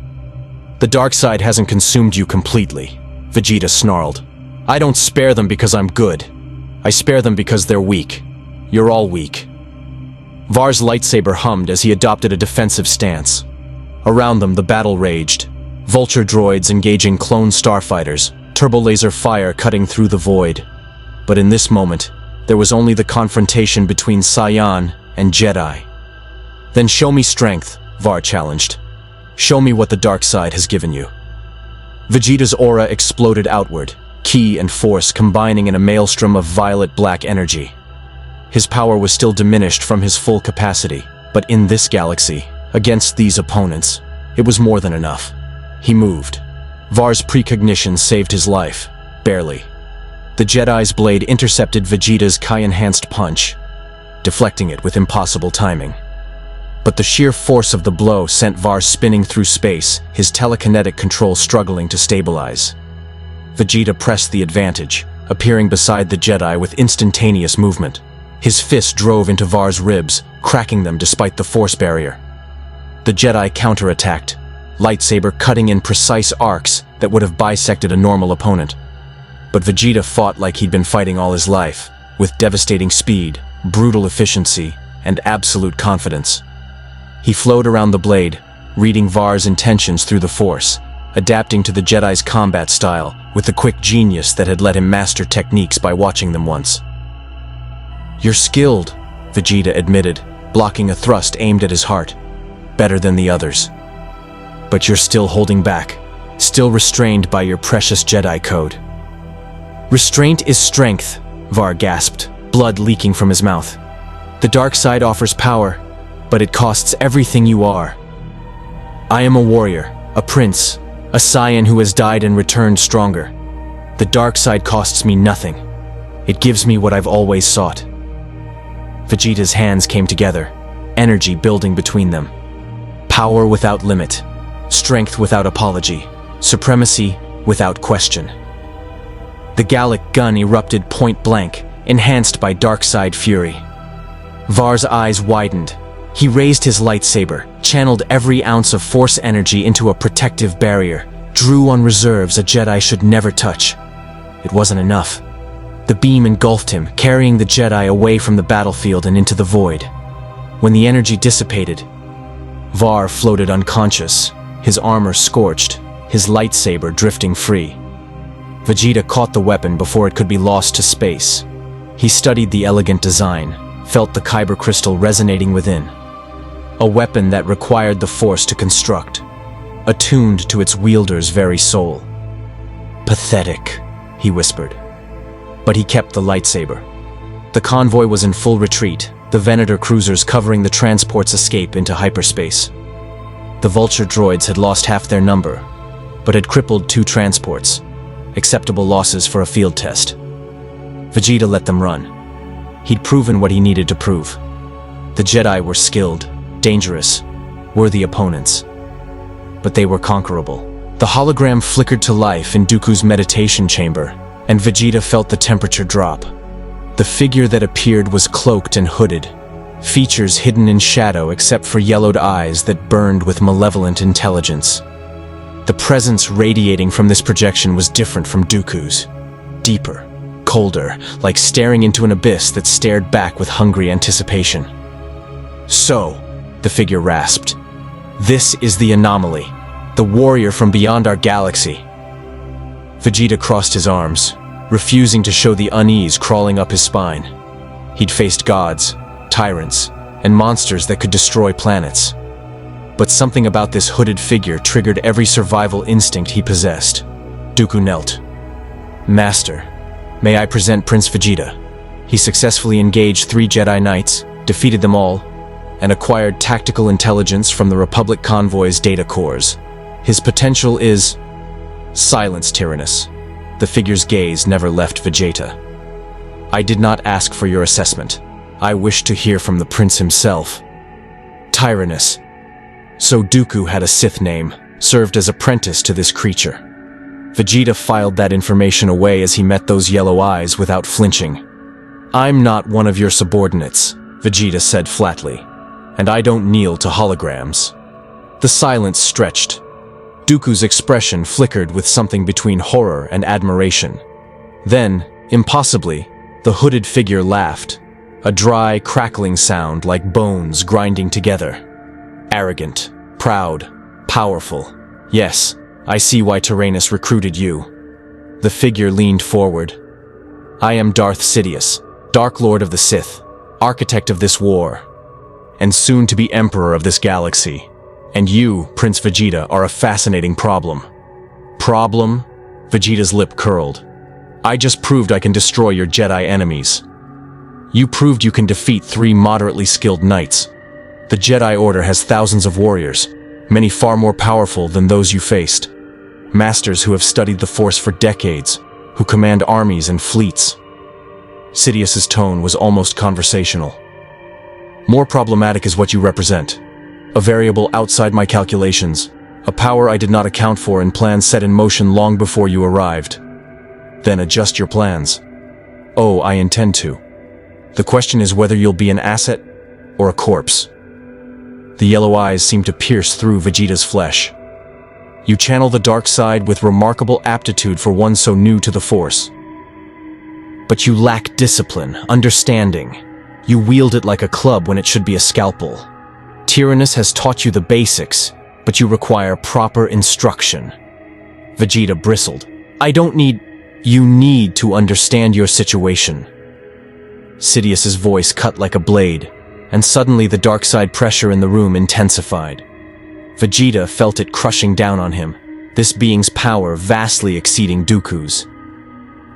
"The dark side hasn't consumed you completely," Vegeta snarled. "I don't spare them because I'm good. I spare them because they're weak. You're all weak." Var's lightsaber hummed as he adopted a defensive stance. Around them, the battle raged. Vulture droids engaging clone starfighters, turbolaser fire cutting through the void. But in this moment, there was only the confrontation between Saiyan and Jedi. "Then show me strength," Var challenged. "Show me what the dark side has given you." Vegeta's aura exploded outward, ki and Force combining in a maelstrom of violet-black energy. His power was still diminished from his full capacity, but in this galaxy, against these opponents, it was more than enough. He moved. Var's precognition saved his life, barely. The Jedi's blade intercepted Vegeta's ki-enhanced punch, deflecting it with impossible timing. But the sheer force of the blow sent Var spinning through space, his telekinetic control struggling to stabilize. Vegeta pressed the advantage, appearing beside the Jedi with instantaneous movement. His fist drove into Var's ribs, cracking them despite the Force barrier. The Jedi counterattacked, lightsaber cutting in precise arcs that would have bisected a normal opponent. But Vegeta fought like he'd been fighting all his life, with devastating speed, brutal efficiency, and absolute confidence. He flowed around the blade, reading Var's intentions through the Force, adapting to the Jedi's combat style with the quick genius that had let him master techniques by watching them once. "You're skilled," Vegeta admitted, blocking a thrust aimed at his heart. "Better than the others. But you're still holding back, still restrained by your precious Jedi code." "Restraint is strength," Var gasped, blood leaking from his mouth. "The dark side offers power, but it costs everything you are. I am a warrior, a prince, a Saiyan who has died and returned stronger. The dark side costs me nothing. It gives me what I've always sought." Vegeta's hands came together, energy building between them. Power without limit, strength without apology, supremacy without question. The Gallic gun erupted point blank, enhanced by dark side fury. Var's eyes widened. He raised his lightsaber, channeled every ounce of Force energy into a protective barrier, drew on reserves a Jedi should never touch. It wasn't enough. The beam engulfed him, carrying the Jedi away from the battlefield and into the void. When the energy dissipated, Var floated unconscious, his armor scorched, his lightsaber drifting free. Vegeta caught the weapon before it could be lost to space. He studied the elegant design, felt the kyber crystal resonating within. A weapon that required the Force to construct, attuned to its wielder's very soul. "Pathetic," he whispered. But he kept the lightsaber. The convoy was in full retreat, the Venator cruisers covering the transport's escape into hyperspace. The Vulture droids had lost half their number, but had crippled 2 transports, acceptable losses for a field test. Vegeta let them run. He'd proven what he needed to prove. The Jedi were skilled, dangerous, worthy opponents. But they were conquerable. The hologram flickered to life in Dooku's meditation chamber, and Vegeta felt the temperature drop. The figure that appeared was cloaked and hooded, features hidden in shadow except for yellowed eyes that burned with malevolent intelligence. The presence radiating from this projection was different from Dooku's. Deeper, colder, like staring into an abyss that stared back with hungry anticipation. "So," the figure rasped, "this is the anomaly, the warrior from beyond our galaxy." Vegeta crossed his arms, refusing to show the unease crawling up his spine. He'd faced gods, tyrants, and monsters that could destroy planets. But something about this hooded figure triggered every survival instinct he possessed. Dooku knelt. "Master, may I present Prince Vegeta?" He successfully engaged 3 Jedi Knights, defeated them all, and acquired tactical intelligence from the Republic convoy's data cores. His potential is... Silence, Tyrannus. The figure's gaze never left Vegeta. "I did not ask for your assessment. I wish to hear from the prince himself." Tyrannus. So Dooku had a Sith name, served as apprentice to this creature. Vegeta filed that information away as he met those yellow eyes without flinching. "I'm not one of your subordinates," Vegeta said flatly, "and I don't kneel to holograms." The silence stretched. Dooku's expression flickered with something between horror and admiration. Then, impossibly, the hooded figure laughed, a dry, crackling sound like bones grinding together. "Arrogant, proud, powerful. Yes, I see why Tyrannus recruited you." The figure leaned forward. "I am Darth Sidious, Dark Lord of the Sith, architect of this war, and soon to be Emperor of this galaxy. And you, Prince Vegeta, are a fascinating problem." "Problem?" Vegeta's lip curled. "I just proved I can destroy your Jedi enemies. You proved you can defeat 3 moderately skilled knights. The Jedi Order has thousands of warriors, many far more powerful than those you faced. Masters who have studied the Force for decades, who command armies and fleets." Sidious's tone was almost conversational. "More problematic is what you represent. A variable outside my calculations, a power I did not account for in plans set in motion long before you arrived." "Then adjust your plans." "Oh, I intend to. The question is whether you'll be an asset or a corpse." The yellow eyes seemed to pierce through Vegeta's flesh. "You channel the dark side with remarkable aptitude for one so new to the Force. But you lack discipline, understanding. You wield it like a club when it should be a scalpel. Tyrannus has taught you the basics, but you require proper instruction." Vegeta bristled. "I don't need... You need to understand your situation." Sidious's voice cut like a blade, and suddenly the dark side pressure in the room intensified. Vegeta felt it crushing down on him, this being's power vastly exceeding Dooku's.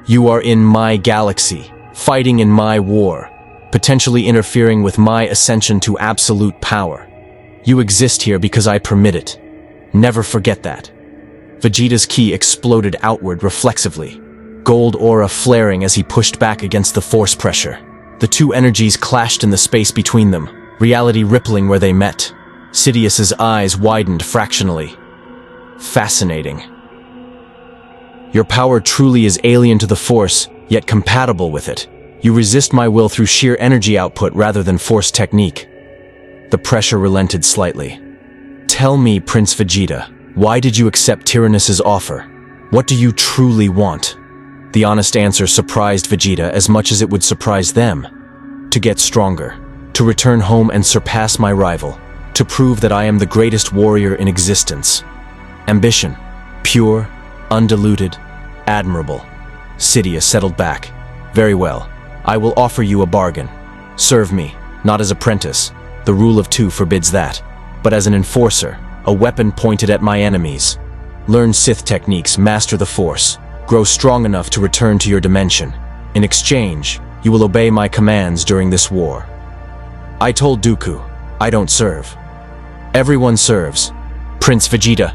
"You are in my galaxy, fighting in my war, potentially interfering with my ascension to absolute power. You exist here because I permit it. Never forget that." Vegeta's ki exploded outward reflexively, gold aura flaring as he pushed back against the force pressure. The 2 energies clashed in the space between them, reality rippling where they met. Sidious's eyes widened fractionally. "Fascinating. Your power truly is alien to the Force, yet compatible with it. You resist my will through sheer energy output rather than Force technique." The pressure relented slightly. "Tell me, Prince Vegeta, why did you accept Tyrannus's offer? What do you truly want?" The honest answer surprised Vegeta as much as it would surprise them. "To get stronger, to return home and surpass my rival, to prove that I am the greatest warrior in existence. Ambition, pure, undiluted, admirable." Sidious settled back. "Very well. I will offer you a bargain. Serve me, not as apprentice, the rule of 2 forbids that, but as an enforcer, a weapon pointed at my enemies. Learn Sith techniques, master the Force, grow strong enough to return to your dimension. In exchange, you will obey my commands during this war." I told Dooku, "I don't serve. Everyone serves. Prince Vegeta.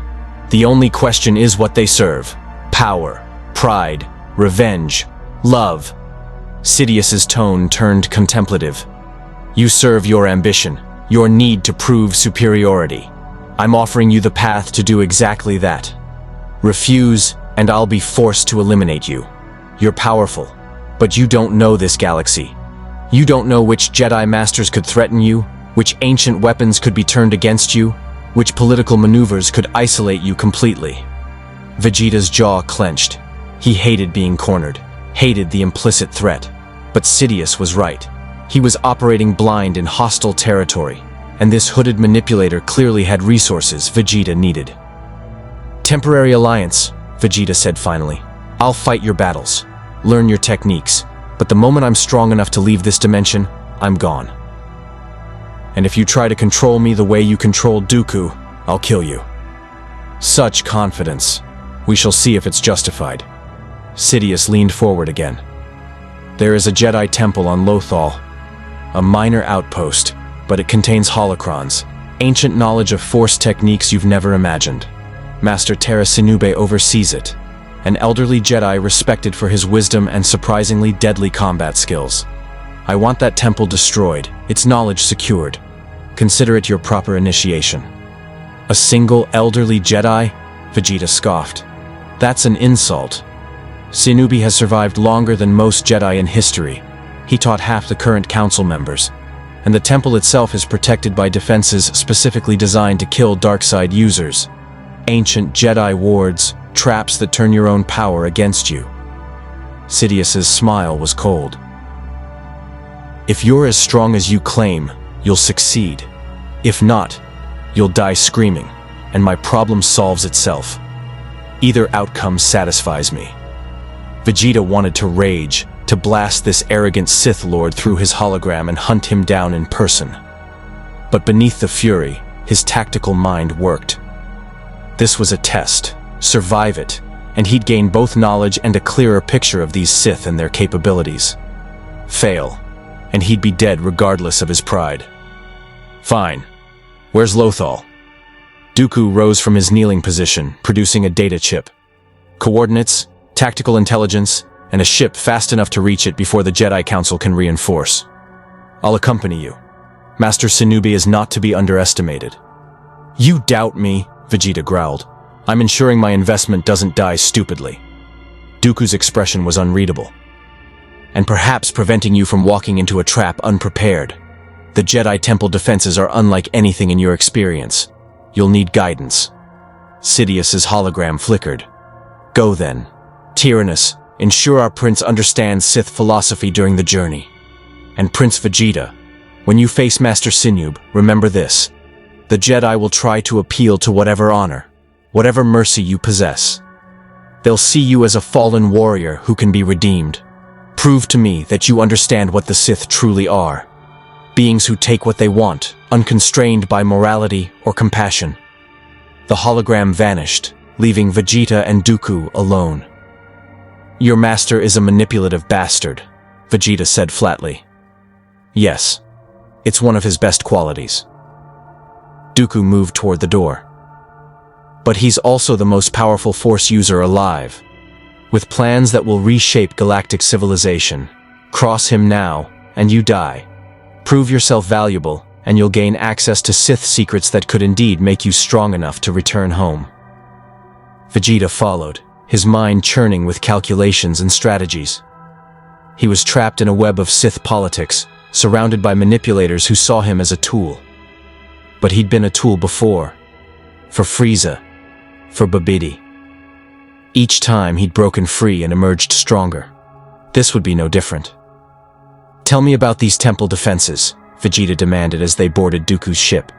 The only question is what they serve. Power, pride, revenge, love." Sidious's tone turned contemplative. "You serve your ambition, your need to prove superiority. I'm offering you the path to do exactly that. Refuse, and I'll be forced to eliminate you. You're powerful, but you don't know this galaxy. You don't know which Jedi Masters could threaten you, which ancient weapons could be turned against you, which political maneuvers could isolate you completely." Vegeta's jaw clenched. He hated being cornered, hated the implicit threat. But Sidious was right. He was operating blind in hostile territory, and this hooded manipulator clearly had resources Vegeta needed. "Temporary alliance," Vegeta said finally. "I'll fight your battles, learn your techniques, but the moment I'm strong enough to leave this dimension, I'm gone. And if you try to control me the way you controlled Dooku, I'll kill you." Such confidence. We shall see if it's justified. Sidious leaned forward again. "There is a Jedi temple on Lothal, a minor outpost, but it contains holocrons, ancient knowledge of Force techniques you've never imagined. Master Tera Sinube oversees it, an elderly Jedi respected for his wisdom and surprisingly deadly combat skills. I want that temple destroyed, its knowledge secured. Consider it your proper initiation." "A single elderly Jedi?" Vegeta scoffed. "That's an insult. Sinubi has survived longer than most Jedi in history. He taught half the current council members, and the temple itself is protected by defenses specifically designed to kill dark-side users. Ancient Jedi wards, traps that turn your own power against you." Sidious's smile was cold. "If you're as strong as you claim, you'll succeed. If not, you'll die screaming, and my problem solves itself. Either outcome satisfies me." Vegeta wanted to rage, to blast this arrogant Sith Lord through his hologram and hunt him down in person. But beneath the fury, his tactical mind worked. This was a test. Survive it, and he'd gain both knowledge and a clearer picture of these Sith and their capabilities. Fail, and he'd be dead regardless of his pride. "Fine. Where's Lothal?" Dooku rose from his kneeling position, producing a data chip. "Coordinates, tactical intelligence, and a ship fast enough to reach it before the Jedi Council can reinforce. I'll accompany you. Master Sinubi is not to be underestimated." "You doubt me," Vegeta growled. "I'm ensuring my investment doesn't die stupidly." Dooku's expression was unreadable. "And perhaps preventing you from walking into a trap unprepared. The Jedi Temple defenses are unlike anything in your experience. You'll need guidance." Sidious's hologram flickered. "Go then. Tyrannus, ensure our prince understands Sith philosophy during the journey. And Prince Vegeta, when you face Master Sinub, remember this. The Jedi will try to appeal to whatever honor, whatever mercy you possess. They'll see you as a fallen warrior who can be redeemed. Prove to me that you understand what the Sith truly are. Beings who take what they want, unconstrained by morality or compassion." The hologram vanished, leaving Vegeta and Dooku alone. "Your master is a manipulative bastard," Vegeta said flatly. "Yes, it's one of his best qualities." Dooku moved toward the door. "But he's also the most powerful Force user alive, with plans that will reshape galactic civilization. Cross him now, and you die. Prove yourself valuable, and you'll gain access to Sith secrets that could indeed make you strong enough to return home." Vegeta followed, his mind churning with calculations and strategies. He was trapped in a web of Sith politics, surrounded by manipulators who saw him as a tool. But he'd been a tool before. For Frieza. For Babidi. Each time he'd broken free and emerged stronger. This would be no different. "Tell me about these temple defenses," Vegeta demanded as they boarded Dooku's ship.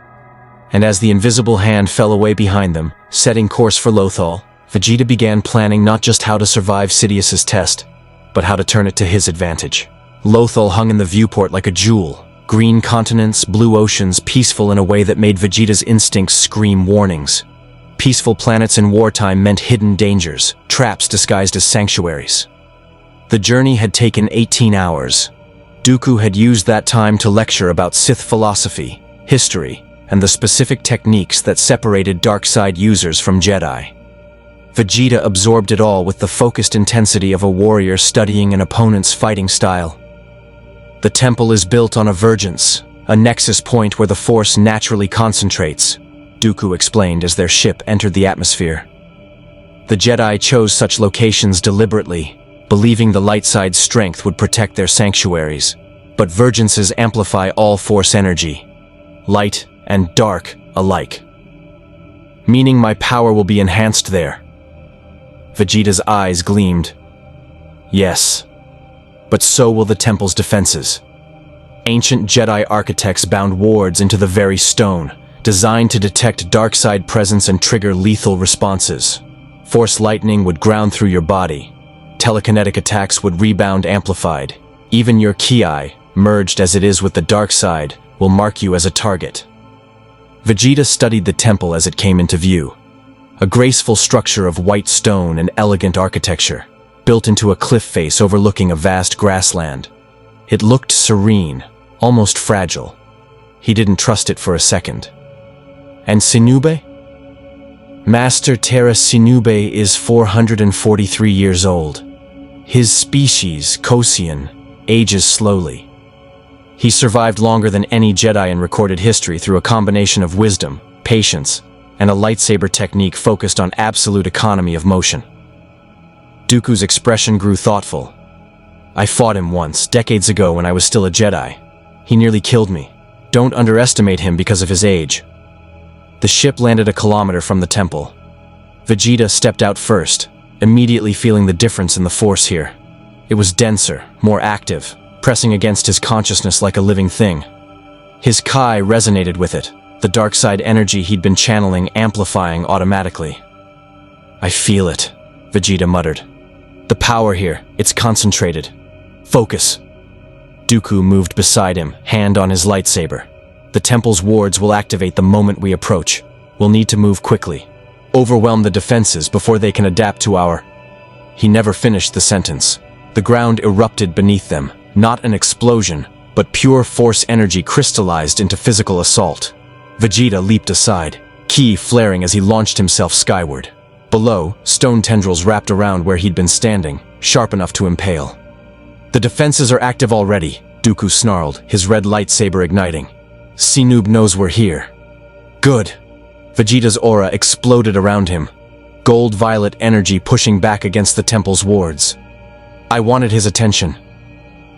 And as the invisible hand fell away behind them, setting course for Lothal, Vegeta began planning not just how to survive Sidious's test, but how to turn it to his advantage. Lothal hung in the viewport like a jewel. Green continents, blue oceans, peaceful in a way that made Vegeta's instincts scream warnings. Peaceful planets in wartime meant hidden dangers, traps disguised as sanctuaries. The journey had taken 18 hours. Dooku had used that time to lecture about Sith philosophy, history, and the specific techniques that separated dark side users from Jedi. Vegeta absorbed it all with the focused intensity of a warrior studying an opponent's fighting style. The temple is built on a vergence, a nexus point where the Force naturally concentrates, Dooku explained as their ship entered the atmosphere. The Jedi chose such locations deliberately, believing the light side's strength would protect their sanctuaries, but vergences amplify all Force energy, light and dark alike. Meaning my power will be enhanced there. Vegeta's eyes gleamed. Yes, but so will the temple's defenses. Ancient Jedi architects bound wards into the very stone, designed to detect dark side presence and trigger lethal responses. Force lightning would ground through your body. Telekinetic attacks would rebound amplified. Even your ki, merged as it is with the dark side, will mark you as a target. Vegeta studied the temple as it came into view. A graceful structure of white stone and elegant architecture, built into a cliff face overlooking a vast grassland. It looked serene, almost fragile. He didn't trust it for a second. And Sinube? Master Terra Sinube is 443 years old. His species, Kosian, ages slowly. He survived longer than any Jedi in recorded history through a combination of wisdom, patience, and a lightsaber technique focused on absolute economy of motion. Dooku's expression grew thoughtful. I fought him once, decades ago when I was still a Jedi. He nearly killed me. Don't underestimate him because of his age. The ship landed a kilometer from the temple. Vegeta stepped out first, immediately feeling the difference in the Force here. It was denser, more active, pressing against his consciousness like a living thing. His Kai resonated with it, the dark side energy he'd been channeling amplifying automatically. I feel it, Vegeta muttered. The power here, it's concentrated. Focus. Dooku moved beside him, hand on his lightsaber. The temple's wards will activate the moment we approach. We'll need to move quickly. Overwhelm the defenses before they can adapt to our... He never finished the sentence. The ground erupted beneath them, not an explosion, but pure Force energy crystallized into physical assault. Vegeta leaped aside, ki flaring as he launched himself skyward. Below, stone tendrils wrapped around where he'd been standing, sharp enough to impale. The defenses are active already, Dooku snarled, his red lightsaber igniting. Sinub knows we're here. Good. Vegeta's aura exploded around him, gold-violet energy pushing back against the temple's wards. I wanted his attention.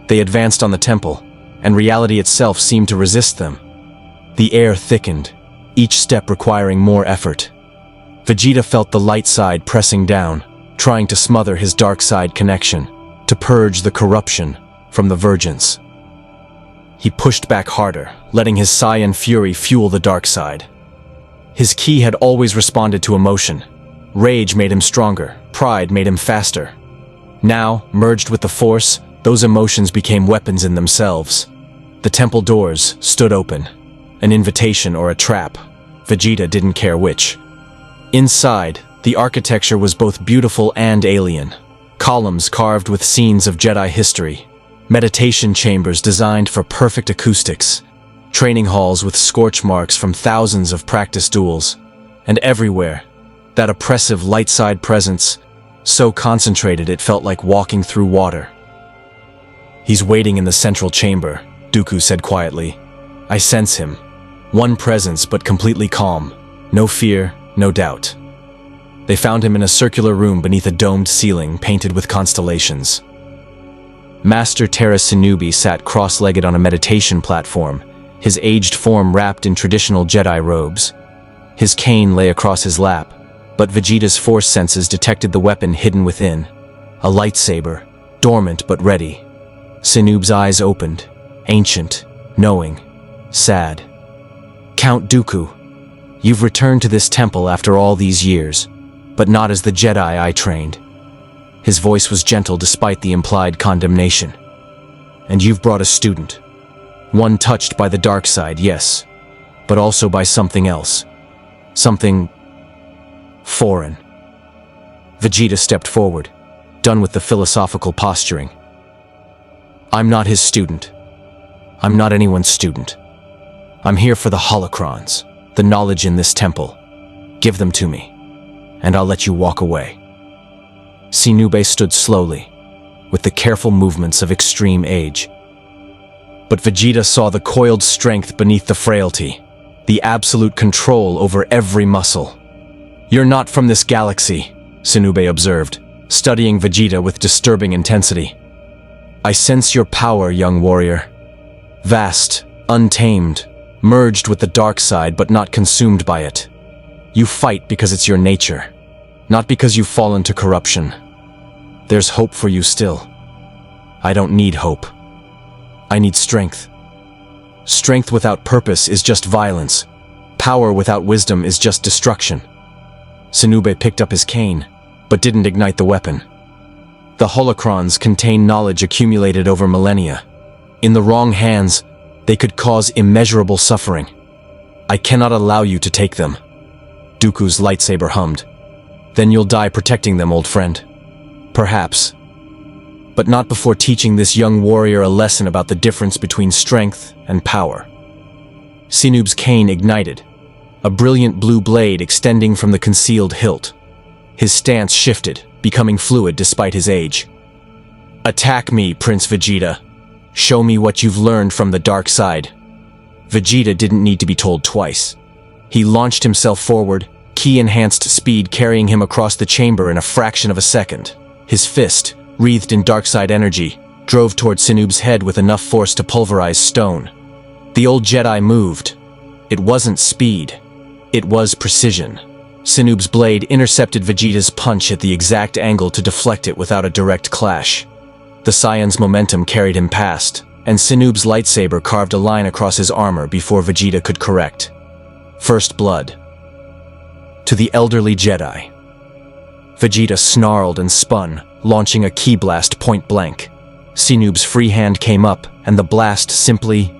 They advanced on the temple, and reality itself seemed to resist them. The air thickened, each step requiring more effort. Vegeta felt the light side pressing down, trying to smother his dark side connection, to purge the corruption from the vergence. He pushed back harder, letting his Saiyan fury fuel the dark side. His ki had always responded to emotion. Rage made him stronger, pride made him faster. Now, merged with the Force, those emotions became weapons in themselves. The temple doors stood open, an invitation or a trap. Vegeta didn't care which. Inside, the architecture was both beautiful and alien. Columns carved with scenes of Jedi history, meditation chambers designed for perfect acoustics, training halls with scorch marks from thousands of practice duels, and everywhere, that oppressive light side presence, so concentrated it felt like walking through water. He's waiting in the central chamber, Dooku said quietly. I sense him. One presence but completely calm. No fear, no doubt. They found him in a circular room beneath a domed ceiling painted with constellations. Master Terra Sinubi sat cross-legged on a meditation platform, his aged form wrapped in traditional Jedi robes. His cane lay across his lap, but Vegeta's Force senses detected the weapon hidden within. A lightsaber, dormant but ready. Sinub's eyes opened, ancient, knowing, sad. Count Dooku, you've returned to this temple after all these years, but not as the Jedi I trained. His voice was gentle despite the implied condemnation. And you've brought a student. One touched by the dark side, yes, but also by something else. Something foreign. Vegeta stepped forward, done with the philosophical posturing. I'm not his student. I'm not anyone's student. I'm here for the holocrons, the knowledge in this temple. Give them to me, and I'll let you walk away. Sinube stood slowly, with the careful movements of extreme age. But Vegeta saw the coiled strength beneath the frailty, the absolute control over every muscle. You're not from this galaxy, Sinube observed, studying Vegeta with disturbing intensity. I sense your power, young warrior. Vast, untamed, merged with the dark side but not consumed by it. You fight because it's your nature, not because you've fallen to corruption. There's hope for you still. I don't need hope. I need strength. Strength without purpose is just violence. Power without wisdom is just destruction. Sinube picked up his cane, but didn't ignite the weapon. The holocrons contain knowledge accumulated over millennia. In the wrong hands, they could cause immeasurable suffering. I cannot allow you to take them. Dooku's lightsaber hummed. Then you'll die protecting them, old friend. Perhaps. But not before teaching this young warrior a lesson about the difference between strength and power. Sinube's cane ignited, a brilliant blue blade extending from the concealed hilt. His stance shifted, becoming fluid despite his age. Attack me, Prince Vegeta. Show me what you've learned from the dark side. Vegeta didn't need to be told twice. He launched himself forward, ki-enhanced speed carrying him across the chamber in a fraction of a second. His fist, wreathed in dark-side energy, drove toward Sinube's head with enough force to pulverize stone. The old Jedi moved. It wasn't speed. It was precision. Sinube's blade intercepted Vegeta's punch at the exact angle to deflect it without a direct clash. The Saiyan's momentum carried him past, and Sinube's lightsaber carved a line across his armor before Vegeta could correct. First blood. To the elderly Jedi. Vegeta snarled and spun, launching a ki blast point blank. Sinube's free hand came up, and the blast simply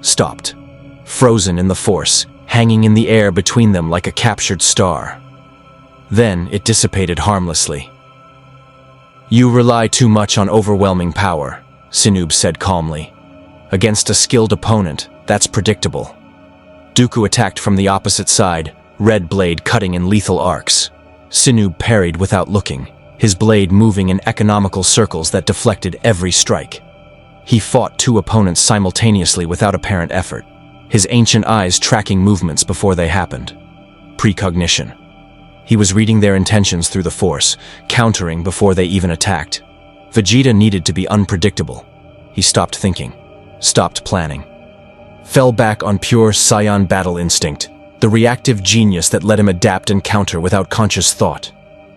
stopped, frozen in the force, hanging in the air between them like a captured star. Then it dissipated harmlessly. You rely too much on overwhelming power, Sinube said calmly. Against a skilled opponent, that's predictable. Dooku attacked from the opposite side, red blade cutting in lethal arcs. Sinube parried without looking, his blade moving in economical circles that deflected every strike. He fought two opponents simultaneously without apparent effort, his ancient eyes tracking movements before they happened. Precognition. He was reading their intentions through the Force, countering before they even attacked. Vegeta needed to be unpredictable. He stopped thinking, stopped planning. Fell back on pure Saiyan battle instinct, the reactive genius that let him adapt and counter without conscious thought.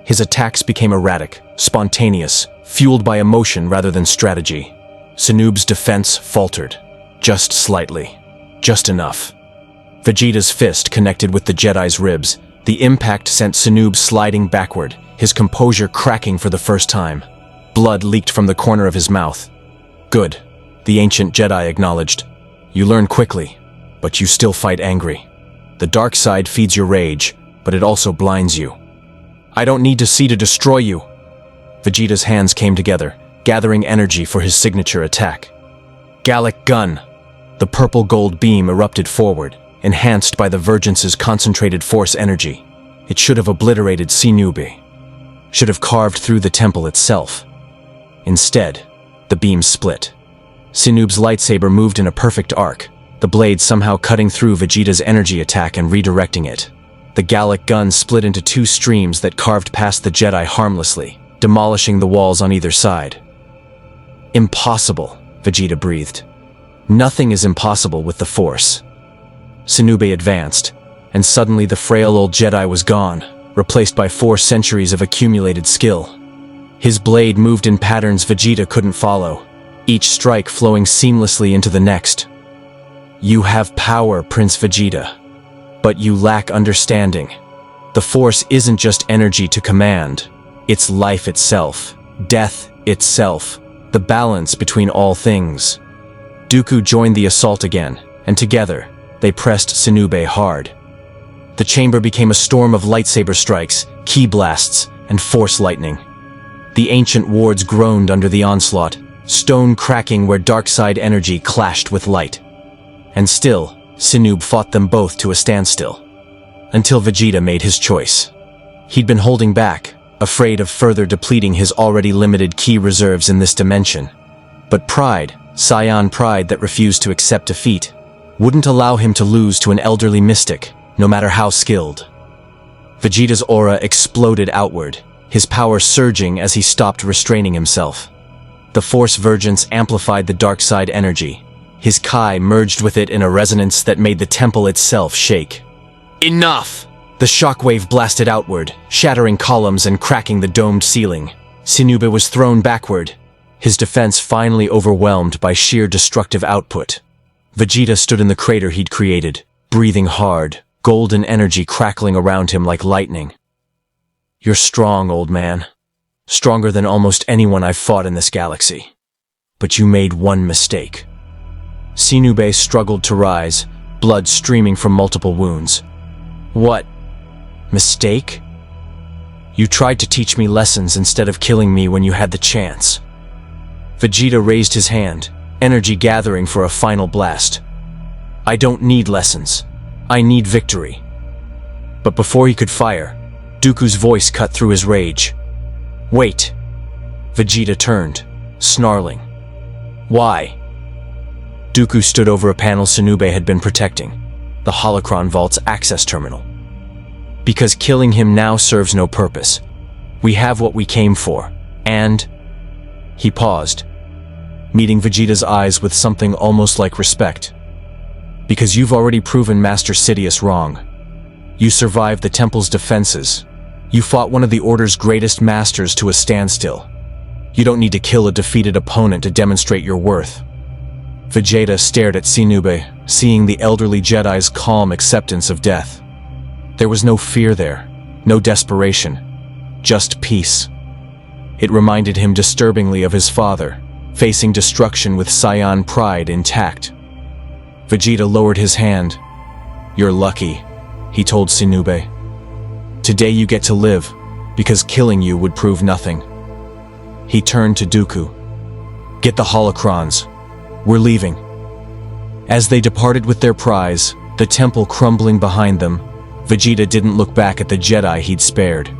His attacks became erratic, spontaneous, fueled by emotion rather than strategy. Sinube's defense faltered, just slightly, just enough. Vegeta's fist connected with the Jedi's ribs. The impact sent Sinube sliding backward, his composure cracking for the first time. Blood leaked from the corner of his mouth. Good, the ancient Jedi acknowledged. You learn quickly, but you still fight angry. The dark side feeds your rage, but it also blinds you. I don't need to see to destroy you. Vegeta's hands came together, gathering energy for his signature attack. Gallic Gun. The purple-gold beam erupted forward, enhanced by the Vergence's concentrated force energy. It should have obliterated Sinube. Should have carved through the temple itself. Instead, the beam split. Sinube's lightsaber moved in a perfect arc, the blade somehow cutting through Vegeta's energy attack and redirecting it. The Gallic Gun split into two streams that carved past the Jedi harmlessly, demolishing the walls on either side. Impossible, Vegeta breathed. Nothing is impossible with the Force. Sinube advanced, and suddenly the frail old Jedi was gone, replaced by 4 centuries of accumulated skill. His blade moved in patterns Vegeta couldn't follow, each strike flowing seamlessly into the next. You have power, Prince Vegeta, but you lack understanding. The Force isn't just energy to command, it's life itself, death itself, the balance between all things. Dooku joined the assault again, and together, they pressed Sinube hard. The chamber became a storm of lightsaber strikes, ki blasts, and force lightning. The ancient wards groaned under the onslaught, stone cracking where dark side energy clashed with light. And still, Sinub fought them both to a standstill. Until Vegeta made his choice. He'd been holding back, afraid of further depleting his already limited ki reserves in this dimension. But pride, Saiyan pride that refused to accept defeat, wouldn't allow him to lose to an elderly mystic, no matter how skilled. Vegeta's aura exploded outward, his power surging as he stopped restraining himself. The Force Vergence amplified the dark side energy. His Kai merged with it in a resonance that made the temple itself shake. Enough! The shockwave blasted outward, shattering columns and cracking the domed ceiling. Sinube was thrown backward, his defense finally overwhelmed by sheer destructive output. Vegeta stood in the crater he'd created, breathing hard, golden energy crackling around him like lightning. You're strong, old man. Stronger than almost anyone I've fought in this galaxy. But you made one mistake. Sinube struggled to rise, blood streaming from multiple wounds. What? Mistake? You tried to teach me lessons instead of killing me when you had the chance. Vegeta raised his hand, energy gathering for a final blast. I don't need lessons. I need victory. But before he could fire, Dooku's voice cut through his rage. Wait. Vegeta turned, snarling. Why? Dooku stood over a panel Sinube had been protecting, the Holocron Vault's access terminal. Because killing him now serves no purpose. We have what we came for, and... He paused, meeting Vegeta's eyes with something almost like respect. Because you've already proven Master Sidious wrong. You survived the Temple's defenses. You fought one of the Order's greatest masters to a standstill. You don't need to kill a defeated opponent to demonstrate your worth. Vegeta stared at Sinube, seeing the elderly Jedi's calm acceptance of death. There was no fear there, no desperation, just peace. It reminded him disturbingly of his father, facing destruction with Saiyan pride intact. Vegeta lowered his hand. You're lucky, he told Sinube. Today you get to live, because killing you would prove nothing. He turned to Dooku. Get the holocrons. We're leaving. As they departed with their prize, the temple crumbling behind them, Vegeta didn't look back at the Jedi he'd spared.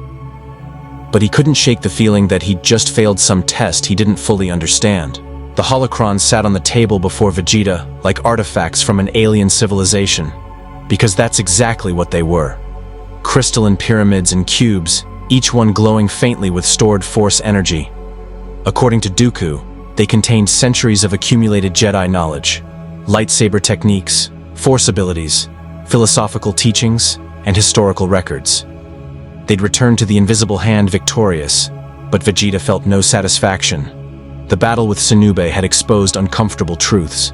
But he couldn't shake the feeling that he'd just failed some test he didn't fully understand. The holocrons sat on the table before Vegeta like artifacts from an alien civilization, because that's exactly what they were. Crystalline pyramids and cubes, each one glowing faintly with stored Force energy. According to Dooku, they contained centuries of accumulated Jedi knowledge, lightsaber techniques, Force abilities, philosophical teachings, and historical records. They'd returned to the Invisible Hand victorious, but Vegeta felt no satisfaction. The battle with Sinube had exposed uncomfortable truths.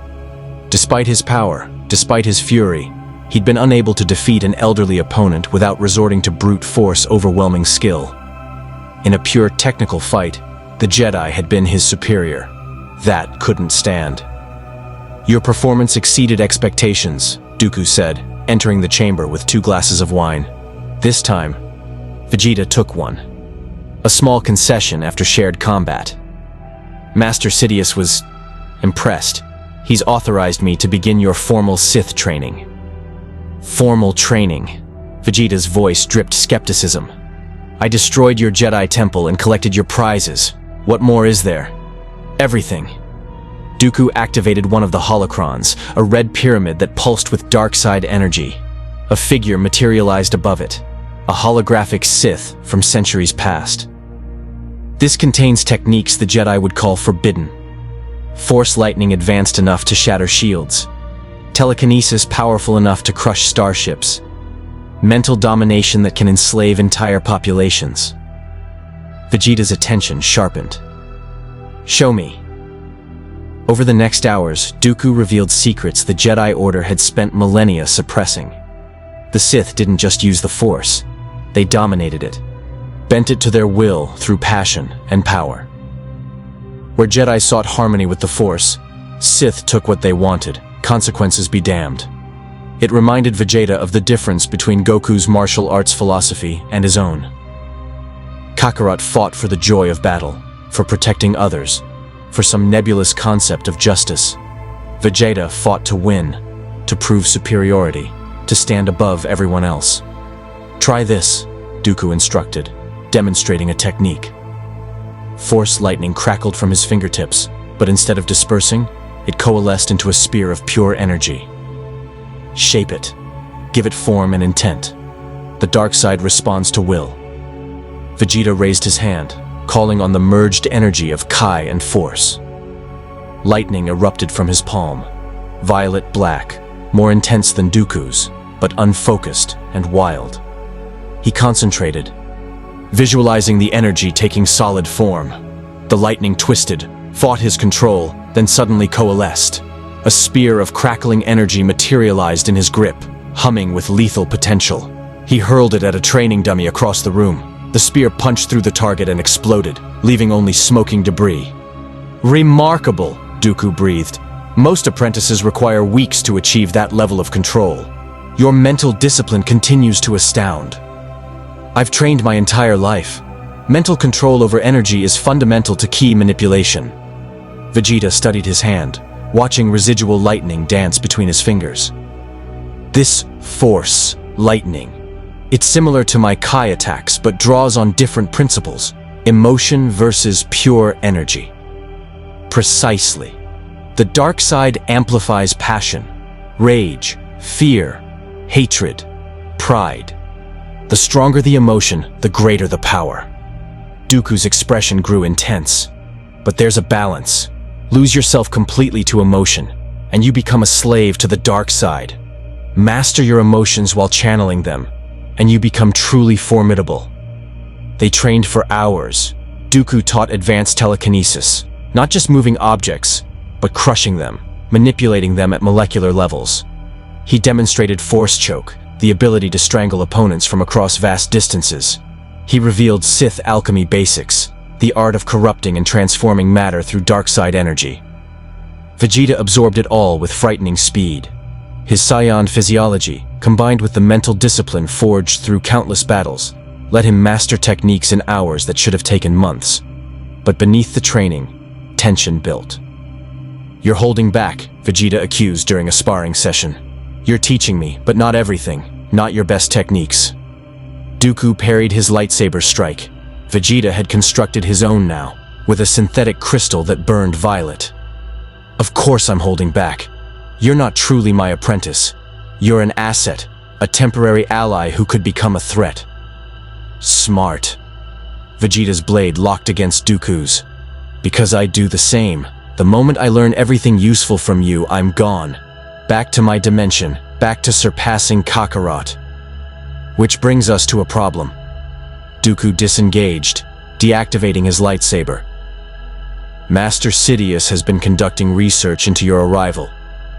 Despite his power, despite his fury, he'd been unable to defeat an elderly opponent without resorting to brute force overwhelming skill. In a pure technical fight, the Jedi had been his superior. That couldn't stand. Your performance exceeded expectations, Dooku said, entering the chamber with 2 glasses of wine. This time, Vegeta took one. A small concession after shared combat. Master Sidious was impressed. He's authorized me to begin your formal Sith training. Formal training. Vegeta's voice dripped skepticism. I destroyed your Jedi temple and collected your prizes. What more is there? Everything. Dooku activated one of the holocrons, a red pyramid that pulsed with dark side energy. A figure materialized above it, a holographic Sith from centuries past. This contains techniques the Jedi would call forbidden. Force lightning advanced enough to shatter shields. Telekinesis powerful enough to crush starships. Mental domination that can enslave entire populations. Vegeta's attention sharpened. Show me. Over the next hours, Dooku revealed secrets the Jedi Order had spent millennia suppressing. The Sith didn't just use the Force. They dominated it. Bent it to their will through passion and power. Where Jedi sought harmony with the Force, Sith took what they wanted, consequences be damned. It reminded Vegeta of the difference between Goku's martial arts philosophy and his own. Kakarot fought for the joy of battle, for protecting others, for some nebulous concept of justice. Vegeta fought to win, to prove superiority, to stand above everyone else. "Try this," Dooku instructed, demonstrating a technique. Force lightning crackled from his fingertips, but instead of dispersing, it coalesced into a spear of pure energy. "Shape it. Give it form and intent. The dark side responds to will." Vegeta raised his hand, calling on the merged energy of Kai and Force. Lightning erupted from his palm, violet black, more intense than Dooku's, but unfocused and wild. He concentrated, visualizing the energy taking solid form. The lightning twisted, fought his control, then suddenly coalesced. A spear of crackling energy materialized in his grip, humming with lethal potential. He hurled it at a training dummy across the room. The spear punched through the target and exploded, leaving only smoking debris. "Remarkable," Dooku breathed. "Most apprentices require weeks to achieve that level of control. Your mental discipline continues to astound." "I've trained my entire life. Mental control over energy is fundamental to ki manipulation." Vegeta studied his hand, watching residual lightning dance between his fingers. "This force, lightning. It's similar to my Kai attacks, but draws on different principles. Emotion versus pure energy." "Precisely. The dark side amplifies passion, rage, fear, hatred, pride. The stronger the emotion, the greater the power." Dooku's expression grew intense. "But there's a balance. Lose yourself completely to emotion, and you become a slave to the dark side. Master your emotions while channeling them, and you become truly formidable." They trained for hours. Dooku taught advanced telekinesis, not just moving objects, but crushing them, manipulating them at molecular levels. He demonstrated force choke, the ability to strangle opponents from across vast distances. He revealed Sith alchemy basics, the art of corrupting and transforming matter through dark side energy. Vegeta absorbed it all with frightening speed. His Saiyan physiology, combined with the mental discipline forged through countless battles, let him master techniques in hours that should have taken months. But beneath the training, tension built. "You're holding back," Vegeta accused during a sparring session. "You're teaching me, but not everything, not your best techniques." Dooku parried his lightsaber strike. Vegeta had constructed his own now, with a synthetic crystal that burned violet. "Of course I'm holding back. You're not truly my apprentice. You're an asset, a temporary ally who could become a threat." "Smart." Vegeta's blade locked against Dooku's. "Because I do the same. The moment I learn everything useful from you, I'm gone. Back to my dimension, back to surpassing Kakarot." Which brings us to a problem. Dooku disengaged, deactivating his lightsaber. "Master Sidious has been conducting research into your arrival,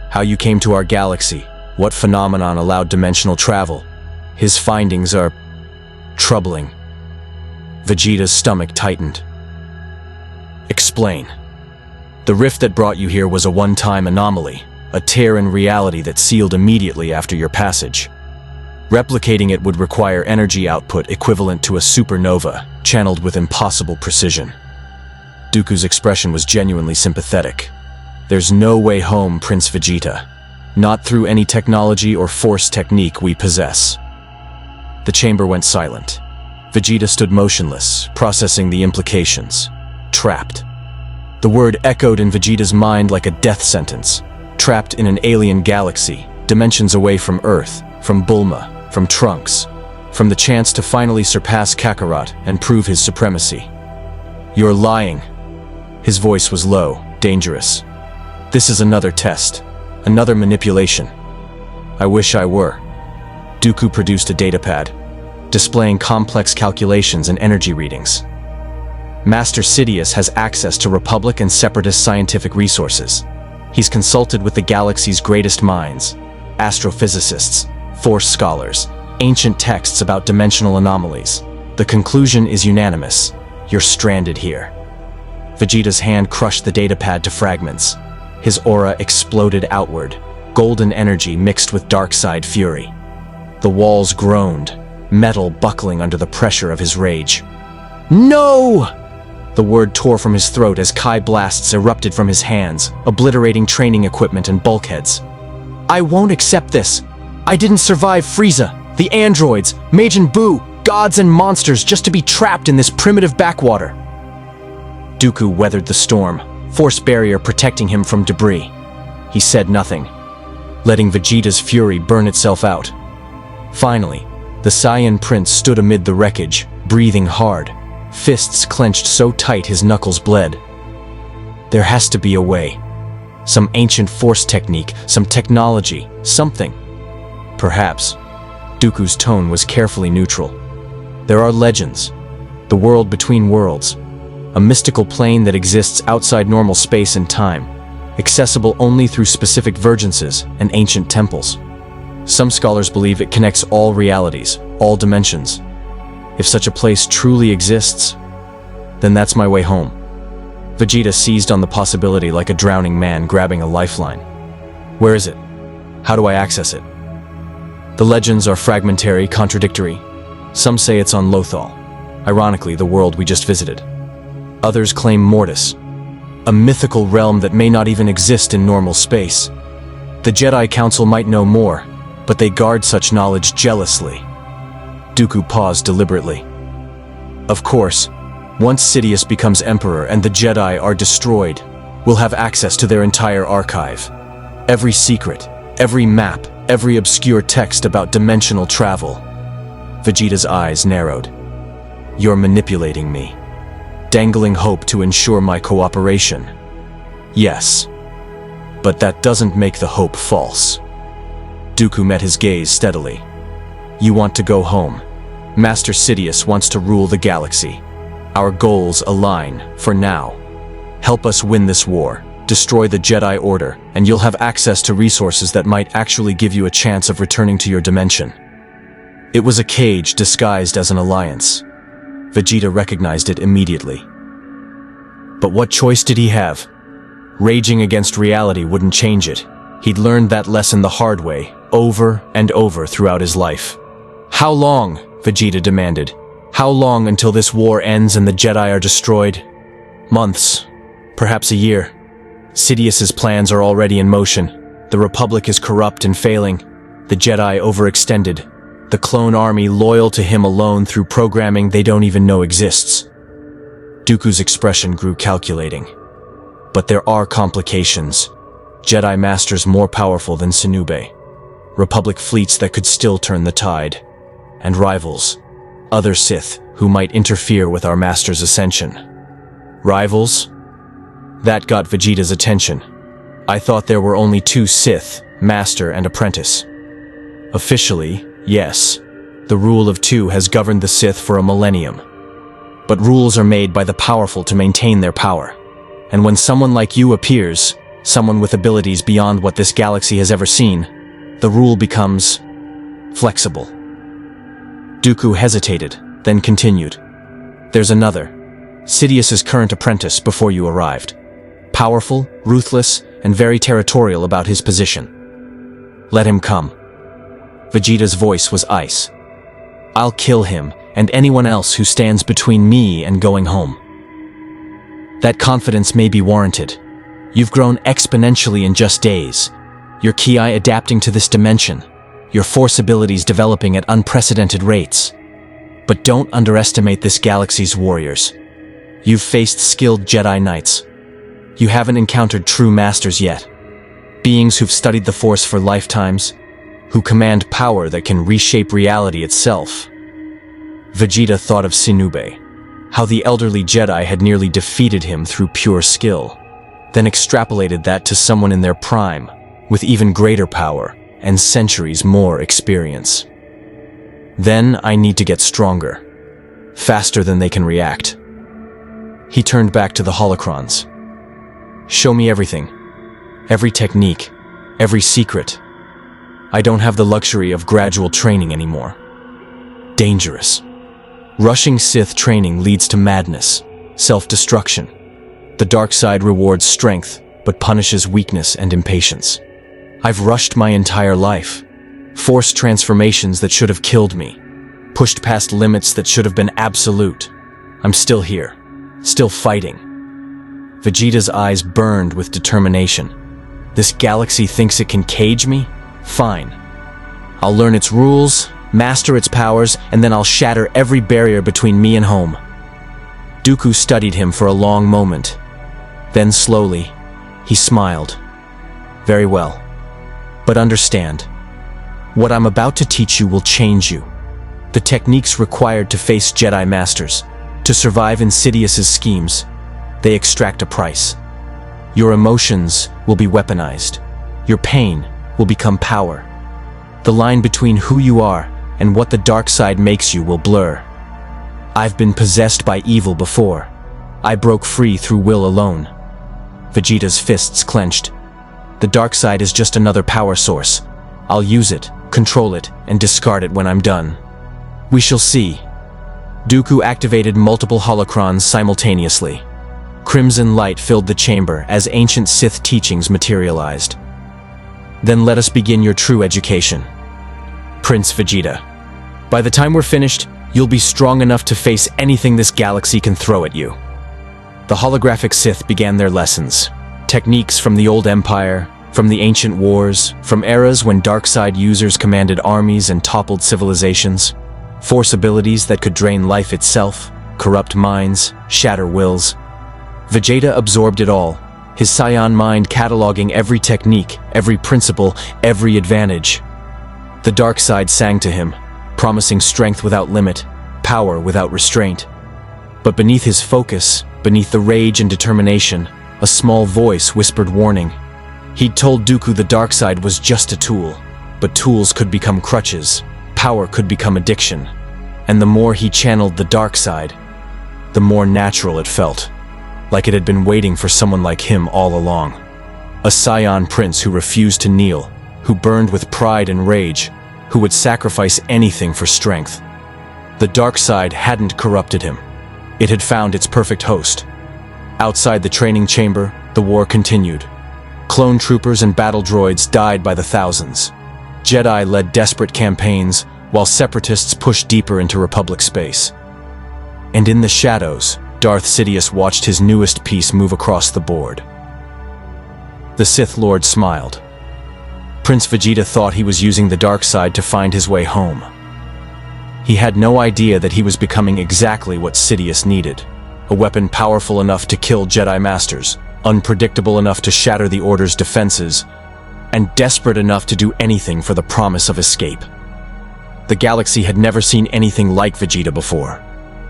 how you came to our galaxy, what phenomenon allowed dimensional travel. His findings are troubling." Vegeta's stomach tightened. "Explain." "The rift that brought you here was a one-time anomaly, a tear in reality that sealed immediately after your passage. Replicating it would require energy output equivalent to a supernova, channeled with impossible precision." Dooku's expression was genuinely sympathetic. "There's no way home, Prince Vegeta. Not through any technology or force technique we possess." The chamber went silent. Vegeta stood motionless, processing the implications. Trapped. The word echoed in Vegeta's mind like a death sentence. Trapped in an alien galaxy, dimensions away from Earth, from Bulma, from Trunks, from the chance to finally surpass Kakarot and prove his supremacy. "You're lying." His voice was low, dangerous. "This is another test, another manipulation." "I wish I were." Dooku produced a datapad, displaying complex calculations and energy readings. "Master Sidious has access to Republic and Separatist scientific resources. He's consulted with the galaxy's greatest minds, astrophysicists, Force scholars, ancient texts about dimensional anomalies. The conclusion is unanimous. You're stranded here." Vegeta's hand crushed the datapad to fragments. His aura exploded outward, golden energy mixed with dark side fury. The walls groaned, metal buckling under the pressure of his rage. No! The word tore from his throat as Kai blasts erupted from his hands, obliterating training equipment and bulkheads. I won't accept this. I didn't survive Frieza, the androids, Majin Buu, gods and monsters just to be trapped in this primitive backwater. Dooku weathered the storm, force barrier protecting him from debris. He said nothing, letting Vegeta's fury burn itself out. Finally, the Saiyan Prince stood amid the wreckage, breathing hard, fists clenched so tight his knuckles bled. There has to be a way. Some ancient force technique, some technology, something. Perhaps. Dooku's tone was carefully neutral. There are legends. The world between worlds. A mystical plane that exists outside normal space and time, accessible only through specific vergences and ancient temples. Some scholars believe it connects all realities, all dimensions. If such a place truly exists, then that's my way home. Vegeta seized on the possibility like a drowning man grabbing a lifeline. Where is it? How do I access it? The legends are fragmentary, contradictory. Some say it's on Lothal, ironically the world we just visited. Others claim Mortis, a mythical realm that may not even exist in normal space. The Jedi Council might know more, but they guard such knowledge jealously. Dooku paused deliberately. Of course, once Sidious becomes Emperor and the Jedi are destroyed, we'll have access to their entire archive. Every secret, every map, every obscure text about dimensional travel. Vegeta's eyes narrowed. You're manipulating me. Dangling hope to ensure my cooperation. Yes, but that doesn't make the hope false. Dooku met his gaze steadily. You want to go home. Master Sidious wants to rule the galaxy. Our goals align, for now. Help us win this war, destroy the Jedi Order, and you'll have access to resources that might actually give you a chance of returning to your dimension. It was a cage disguised as an alliance. Vegeta recognized it immediately. But what choice did he have? Raging against reality wouldn't change it. He'd learned that lesson the hard way, over and over throughout his life. How long? Vegeta demanded. How long until this war ends and the Jedi are destroyed? Months. Perhaps a year. Sidious's plans are already in motion. The Republic is corrupt and failing. The Jedi overextended. The clone army loyal to him alone through programming they don't even know exists. Dooku's expression grew calculating. But there are complications. Jedi masters more powerful than Sinube. Republic fleets that could still turn the tide. And rivals. Other Sith who might interfere with our master's ascension. Rivals? That got Vegeta's attention. I thought there were only two Sith, master and apprentice. Officially, yes, the rule of two has governed the Sith for a millennium. But rules are made by the powerful to maintain their power. And when someone like you appears, someone with abilities beyond what this galaxy has ever seen, the rule becomes flexible. Dooku hesitated, then continued. There's another, Sidious's current apprentice before you arrived. Powerful, ruthless, and very territorial about his position. Let him come. Vegeta's voice was ice. I'll kill him and anyone else who stands between me and going home. That confidence may be warranted. You've grown exponentially in just days. Your ki adapting to this dimension. Your force abilities developing at unprecedented rates. But don't underestimate this galaxy's warriors. You've faced skilled Jedi Knights. You haven't encountered true masters yet. Beings who've studied the Force for lifetimes, who command power that can reshape reality itself. Vegeta thought of Sinube, how the elderly Jedi had nearly defeated him through pure skill, then extrapolated that to someone in their prime, with even greater power and centuries more experience. Then I need to get stronger, faster than they can react. He turned back to the holocrons. Show me everything, every technique, every secret. I don't have the luxury of gradual training anymore. Dangerous. Rushing Sith training leads to madness, self-destruction. The dark side rewards strength, but punishes weakness and impatience. I've rushed my entire life, forced transformations that should have killed me, pushed past limits that should have been absolute. I'm still here, still fighting. Vegeta's eyes burned with determination. This galaxy thinks it can cage me? Fine. I'll learn its rules, master its powers, and then I'll shatter every barrier between me and home. Dooku studied him for a long moment. Then slowly, he smiled. Very well. But understand, what I'm about to teach you will change you. The techniques required to face Jedi Masters, to survive in Sidious's schemes, they extract a price. Your emotions will be weaponized. Your pain will become power. The line between who you are and what the dark side makes you will blur. I've been possessed by evil before. I broke free through will alone. Vegeta's fists clenched. The dark side is just another power source. I'll use it, control it, and discard it when I'm done. We shall see. Dooku activated multiple holocrons simultaneously. Crimson light filled the chamber as ancient Sith teachings materialized. Then let us begin your true education. Prince Vegeta. By the time we're finished, you'll be strong enough to face anything this galaxy can throw at you. The holographic Sith began their lessons. Techniques from the old empire, from the ancient wars, from eras when dark side users commanded armies and toppled civilizations. Force abilities that could drain life itself, corrupt minds, shatter wills. Vegeta absorbed it all, his Saiyan mind cataloging every technique, every principle, every advantage. The dark side sang to him, promising strength without limit, power without restraint. But beneath his focus, beneath the rage and determination, a small voice whispered warning. He'd told Dooku the dark side was just a tool, but tools could become crutches, power could become addiction. And the more he channeled the dark side, the more natural it felt. Like it had been waiting for someone like him all along. A Saiyan Prince who refused to kneel, who burned with pride and rage, who would sacrifice anything for strength. The dark side hadn't corrupted him. It had found its perfect host. Outside the training chamber, the war continued. Clone troopers and battle droids died by the thousands. Jedi led desperate campaigns, while separatists pushed deeper into Republic space. And in the shadows, Darth Sidious watched his newest piece move across the board. The Sith Lord smiled. Prince Vegeta thought he was using the dark side to find his way home. He had no idea that he was becoming exactly what Sidious needed. A weapon powerful enough to kill Jedi Masters, unpredictable enough to shatter the Order's defenses, and desperate enough to do anything for the promise of escape. The galaxy had never seen anything like Vegeta before.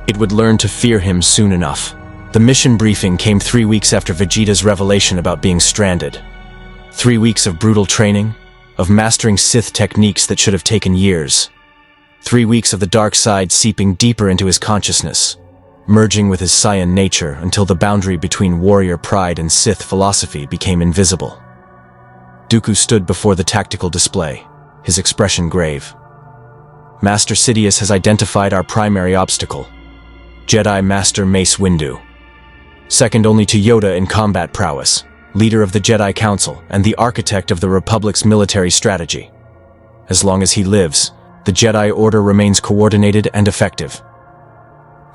It would learn to fear him soon enough. The mission briefing came 3 weeks after Vegeta's revelation about being stranded. 3 weeks of brutal training, of mastering Sith techniques that should have taken years. 3 weeks of the dark side seeping deeper into his consciousness, merging with his Saiyan nature until the boundary between warrior pride and Sith philosophy became invisible. Dooku stood before the tactical display, his expression grave. Master Sidious has identified our primary obstacle. Jedi Master Mace Windu. Second only to Yoda in combat prowess, leader of the Jedi Council and the architect of the Republic's military strategy. As long as he lives, the Jedi Order remains coordinated and effective.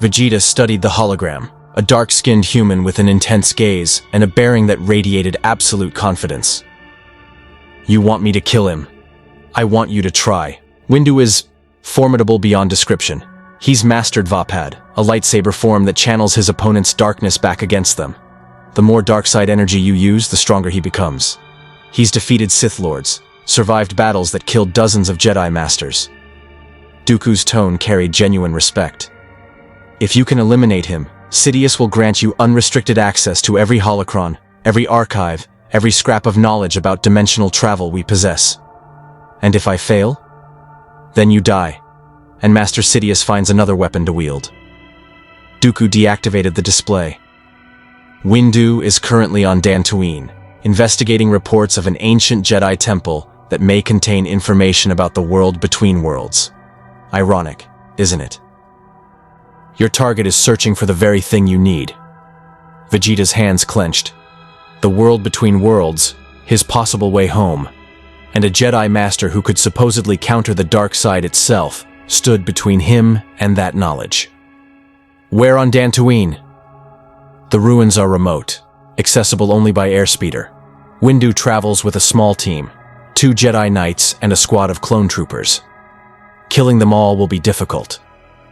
Vegeta studied the hologram, a dark-skinned human with an intense gaze and a bearing that radiated absolute confidence. You want me to kill him? I want you to try. Windu is formidable beyond description. He's mastered Vapad, a lightsaber form that channels his opponent's darkness back against them. The more dark side energy you use, the stronger he becomes. He's defeated Sith Lords, survived battles that killed dozens of Jedi Masters. Dooku's tone carried genuine respect. If you can eliminate him, Sidious will grant you unrestricted access to every holocron, every archive, every scrap of knowledge about dimensional travel we possess. And if I fail, then you die, and Master Sidious finds another weapon to wield. Dooku deactivated the display. Windu is currently on Dantooine, investigating reports of an ancient Jedi temple that may contain information about the world between worlds. Ironic, isn't it? Your target is searching for the very thing you need. Vegeta's hands clenched. The world between worlds, his possible way home, and a Jedi Master who could supposedly counter the dark side itself stood between him and that knowledge. Where on Dantooine? The ruins are remote, accessible only by airspeeder. Windu travels with a small team, 2 Jedi Knights and a squad of clone troopers. Killing them all will be difficult.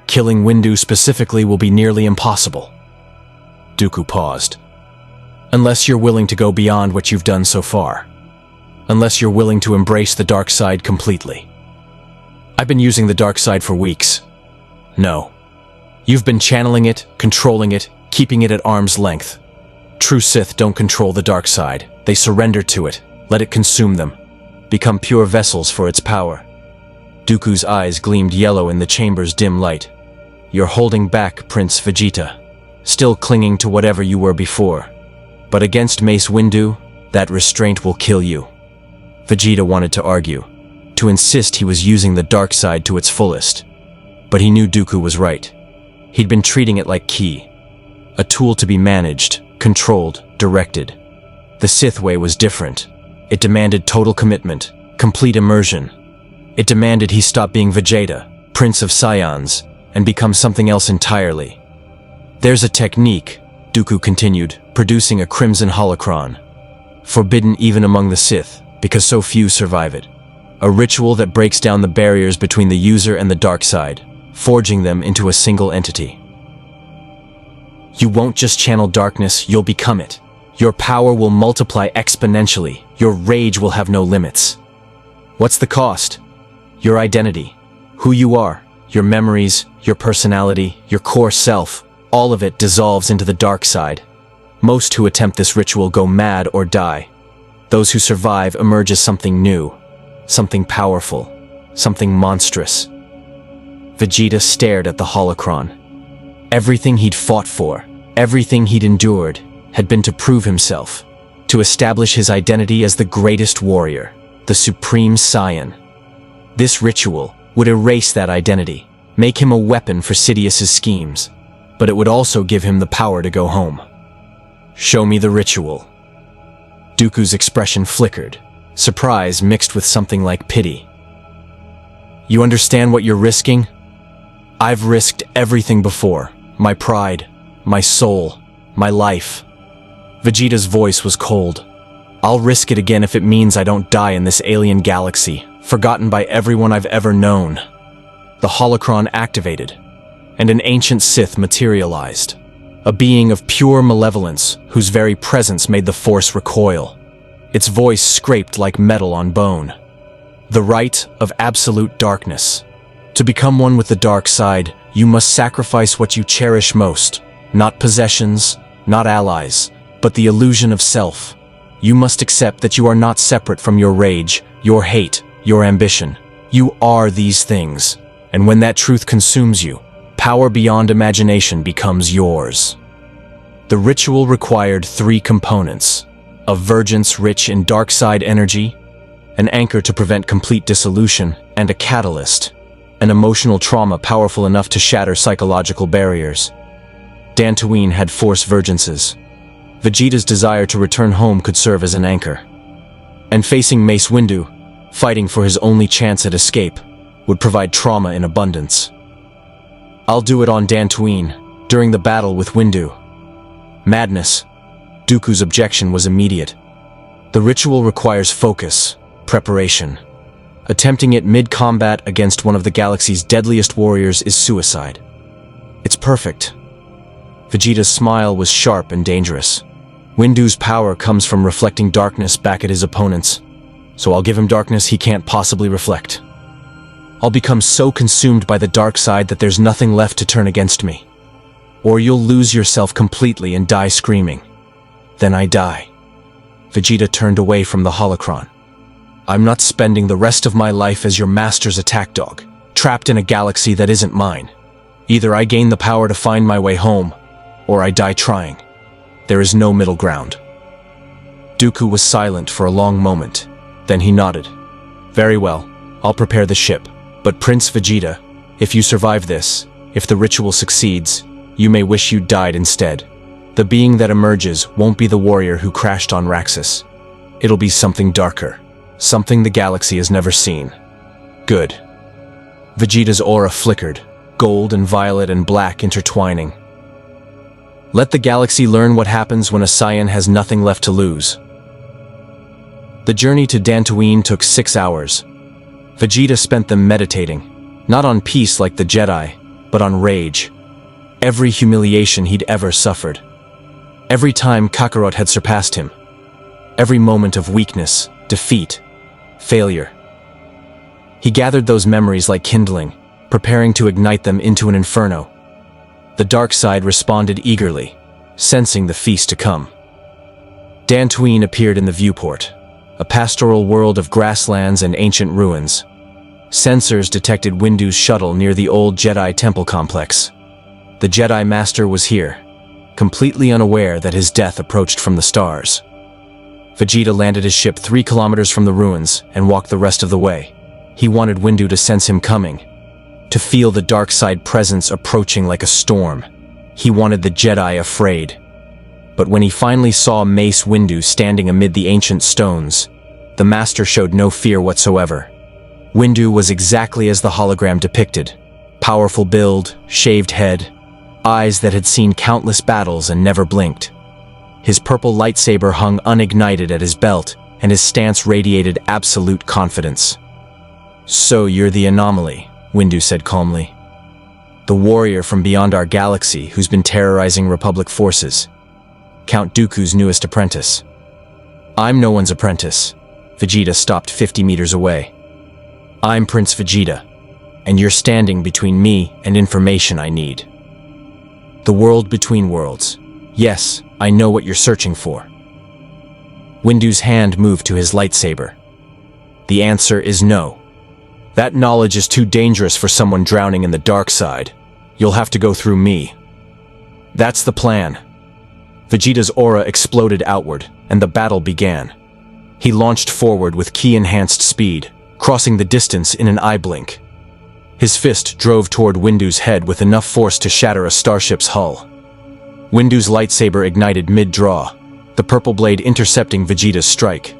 Killing Windu specifically will be nearly impossible. Dooku paused. Unless you're willing to go beyond what you've done so far. Unless you're willing to embrace the dark side completely. I've been using the dark side for weeks. No. You've been channeling it, controlling it, keeping it at arm's length. True Sith don't control the dark side. They surrender to it, let it consume them, become pure vessels for its power. Dooku's eyes gleamed yellow in the chamber's dim light. You're holding back, Prince Vegeta, still clinging to whatever you were before. But against Mace Windu, that restraint will kill you. Vegeta wanted to argue, to insist he was using the dark side to its fullest. But he knew Dooku was right. He'd been treating it like ki, a tool to be managed, controlled, directed. The Sith way was different. It demanded total commitment, complete immersion. It demanded he stop being Vegeta, Prince of Saiyans, and become something else entirely. There's a technique, Dooku continued, producing a crimson holocron. Forbidden even among the Sith, because so few survive it. A ritual that breaks down the barriers between the user and the dark side, forging them into a single entity. You won't just channel darkness, you'll become it. Your power will multiply exponentially. Your rage will have no limits. What's the cost? Your identity. Who you are. Your memories, your personality, your core self. All of it dissolves into the dark side. Most who attempt this ritual go mad or die. Those who survive emerge as something new. Something powerful. Something monstrous. Vegeta stared at the holocron. Everything he'd fought for, everything he'd endured, had been to prove himself, to establish his identity as the greatest warrior, the supreme Saiyan. This ritual would erase that identity, make him a weapon for Sidious's schemes, but it would also give him the power to go home. Show me the ritual. Dooku's expression flickered, surprise mixed with something like pity. You understand what you're risking? I've risked everything before, my pride, my soul, my life. Vegeta's voice was cold. I'll risk it again if it means I don't die in this alien galaxy, forgotten by everyone I've ever known. The holocron activated, and an ancient Sith materialized. A being of pure malevolence, whose very presence made the Force recoil. Its voice scraped like metal on bone. The right of absolute darkness. To become one with the dark side, you must sacrifice what you cherish most. Not possessions, not allies, but the illusion of self. You must accept that you are not separate from your rage, your hate, your ambition. You are these things, and when that truth consumes you, power beyond imagination becomes yours. The ritual required 3 components: a vergence rich in dark side energy, an anchor to prevent complete dissolution, and a catalyst, an emotional trauma powerful enough to shatter psychological barriers. Dantooine had Force vergences. Vegeta's desire to return home could serve as an anchor. And facing Mace Windu, fighting for his only chance at escape, would provide trauma in abundance. I'll do it on Dantooine, during the battle with Windu. Madness. Dooku's objection was immediate. The ritual requires focus, preparation. Attempting it mid-combat against one of the galaxy's deadliest warriors is suicide. It's perfect. Vegeta's smile was sharp and dangerous. Windu's power comes from reflecting darkness back at his opponents, so I'll give him darkness he can't possibly reflect. I'll become so consumed by the dark side that there's nothing left to turn against me. Or you'll lose yourself completely and die screaming. Then I die. Vegeta turned away from the holocron. I'm not spending the rest of my life as your master's attack dog, trapped in a galaxy that isn't mine. Either I gain the power to find my way home, or I die trying. There is no middle ground. Dooku was silent for a long moment. Then he nodded. Very well, I'll prepare the ship. But Prince Vegeta, if you survive this, if the ritual succeeds, you may wish you died instead. The being that emerges won't be the warrior who crashed on Raxus. It'll be something darker. Something the galaxy has never seen. Good. Vegeta's aura flickered, gold and violet and black intertwining, Let the galaxy learn what happens when a Saiyan has nothing left to lose. The journey to Dantooine took 6 hours. Vegeta spent them meditating, not on peace like the Jedi, but on rage. Every humiliation he'd ever suffered. Every time Kakarot had surpassed him. Every moment of weakness, defeat, failure. He gathered those memories like kindling, preparing to ignite them into an inferno. The dark side responded eagerly, sensing the feast to come. Dantooine appeared in the viewport, a pastoral world of grasslands and ancient ruins. Sensors detected Windu's shuttle near the old Jedi temple complex. The Jedi Master was here, completely unaware that his death approached from the stars. Vegeta landed his ship 3 kilometers from the ruins and walked the rest of the way. He wanted Windu to sense him coming, to feel the dark side presence approaching like a storm. He wanted the Jedi afraid. But when he finally saw Mace Windu standing amid the ancient stones, the Master showed no fear whatsoever. Windu was exactly as the hologram depicted. Powerful build, shaved head, eyes that had seen countless battles and never blinked. His purple lightsaber hung unignited at his belt, and his stance radiated absolute confidence. "So you're the anomaly," Windu said calmly. "The warrior from beyond our galaxy who's been terrorizing Republic forces. Count Dooku's newest apprentice." "I'm no one's apprentice." Vegeta stopped 50 meters away. "I'm Prince Vegeta, and you're standing between me and information I need. The world between worlds. Yes, I know what you're searching for." Windu's hand moved to his lightsaber. "The answer is no. That knowledge is too dangerous for someone drowning in the dark side. You'll have to go through me." "That's the plan." Vegeta's aura exploded outward, and the battle began. He launched forward with ki-enhanced speed, crossing the distance in an eye blink. His fist drove toward Windu's head with enough force to shatter a starship's hull. Windu's lightsaber ignited mid-draw, the purple blade intercepting Vegeta's strike.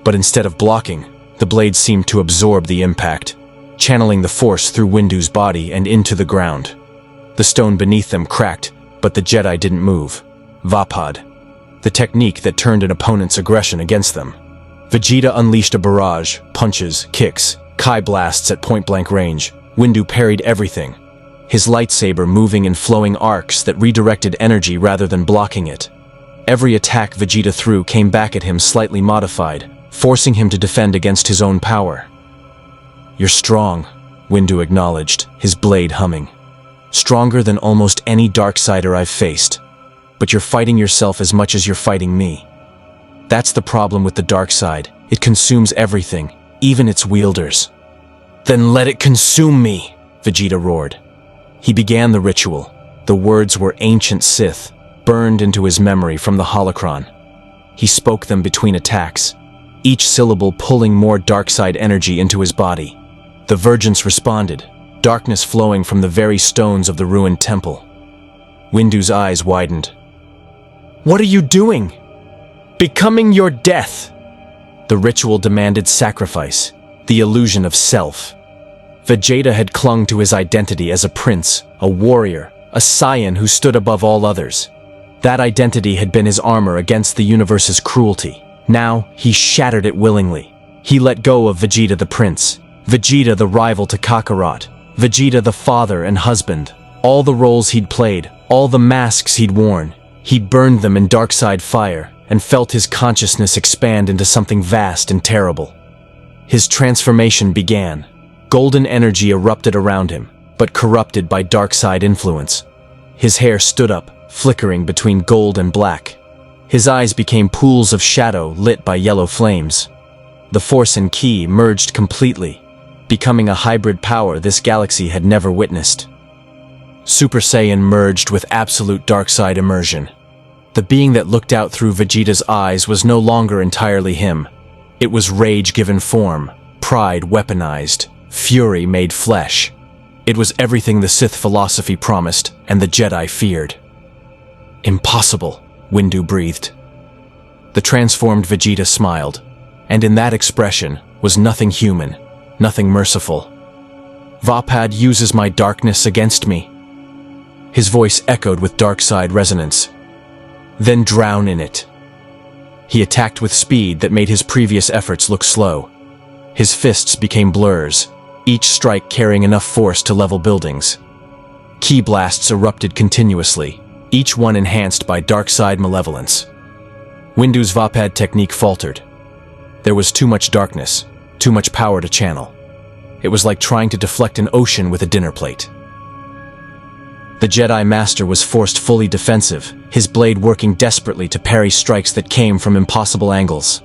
But instead of blocking, the blade seemed to absorb the impact, channeling the force through Windu's body and into the ground. The stone beneath them cracked, but the Jedi didn't move. Vapad, the technique that turned an opponent's aggression against them. Vegeta unleashed a barrage, punches, kicks, Kai blasts at point-blank range. Windu parried everything, his lightsaber moving in flowing arcs that redirected energy rather than blocking it. Every attack Vegeta threw came back at him slightly modified, forcing him to defend against his own power. "You're strong," Windu acknowledged, his blade humming. "Stronger than almost any Darksider I've faced. But you're fighting yourself as much as you're fighting me. That's the problem with the dark side. It consumes everything, even its wielders." "Then let it consume me," Vegeta roared. He began the ritual. The words were ancient Sith, burned into his memory from the holocron. He spoke them between attacks, each syllable pulling more dark side energy into his body. The Vergence responded, darkness flowing from the very stones of the ruined temple. Windu's eyes widened. "What are you doing?" "Becoming your death." The ritual demanded sacrifice, the illusion of self. Vegeta had clung to his identity as a prince, a warrior, a Saiyan who stood above all others. That identity had been his armor against the universe's cruelty. Now, he shattered it willingly. He let go of Vegeta the prince, Vegeta the rival to Kakarot, Vegeta the father and husband. All the roles he'd played, all the masks he'd worn, he'd burned them in darkside fire and felt his consciousness expand into something vast and terrible. His transformation began. Golden energy erupted around him, but corrupted by darkside influence. His hair stood up, flickering between gold and black. His eyes became pools of shadow lit by yellow flames. The Force and Ki merged completely, becoming a hybrid power this galaxy had never witnessed. Super Saiyan merged with absolute darkside immersion. The being that looked out through Vegeta's eyes was no longer entirely him. It was rage given form, pride weaponized, fury made flesh. It was everything the Sith philosophy promised and the Jedi feared. "Impossible," Windu breathed. The transformed Vegeta smiled, and in that expression was nothing human, nothing merciful. "Vapad uses my darkness against me." His voice echoed with dark side resonance. Then drown in it. He attacked with speed that made his previous efforts look slow. His fists became blurs, each strike carrying enough force to level buildings. Ki blasts erupted continuously, each one enhanced by dark side malevolence. Windu's Vapad technique faltered. There was too much darkness, too much power to channel. It was like trying to deflect an ocean with a dinner plate. The Jedi Master was forced fully defensive, his blade working desperately to parry strikes that came from impossible angles.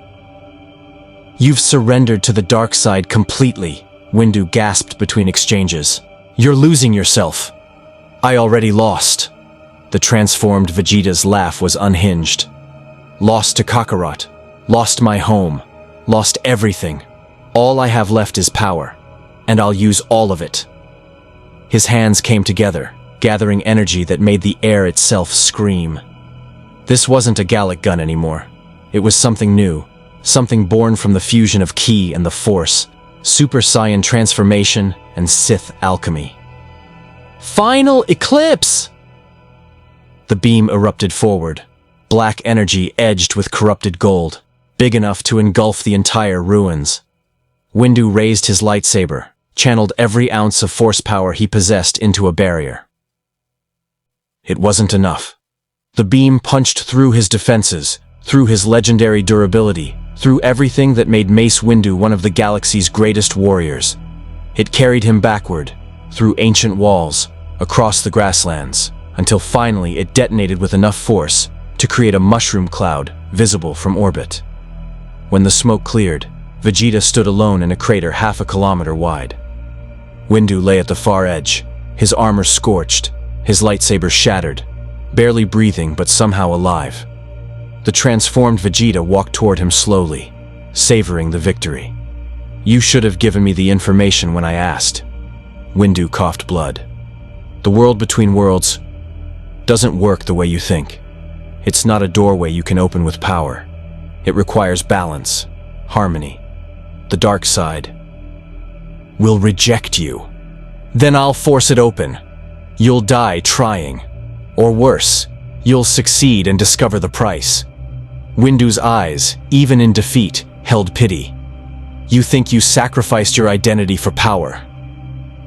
"You've surrendered to the dark side completely," Windu gasped between exchanges. "You're losing yourself." "I already lost." The transformed Vegeta's laugh was unhinged. "Lost to Kakarot, lost my home, lost everything. All I have left is power, and I'll use all of it." His hands came together, gathering energy that made the air itself scream. This wasn't a Gallic gun anymore. It was something new, something born from the fusion of Ki and the Force, Super Saiyan transformation and Sith alchemy. "Final eclipse!" The beam erupted forward, black energy edged with corrupted gold, big enough to engulf the entire ruins. Windu raised his lightsaber, channeled every ounce of force power he possessed into a barrier. It wasn't enough. The beam punched through his defenses, through his legendary durability, through everything that made Mace Windu one of the galaxy's greatest warriors. It carried him backward, through ancient walls, across the grasslands, until finally it detonated with enough force to create a mushroom cloud visible from orbit. When the smoke cleared, Vegeta stood alone in a crater half a kilometer wide. Windu lay at the far edge, his armor scorched, his lightsaber shattered, barely breathing but somehow alive. The transformed Vegeta walked toward him slowly, savoring the victory. "You should have given me the information when I asked." Windu coughed blood. "The world between worlds doesn't work the way you think. It's not a doorway you can open with power. It requires balance, harmony. The dark side will reject you. Then I'll force it open. You'll die trying. Or worse, you'll succeed and discover the price." Windu's eyes, even in defeat, held pity. "You think you sacrificed your identity for power.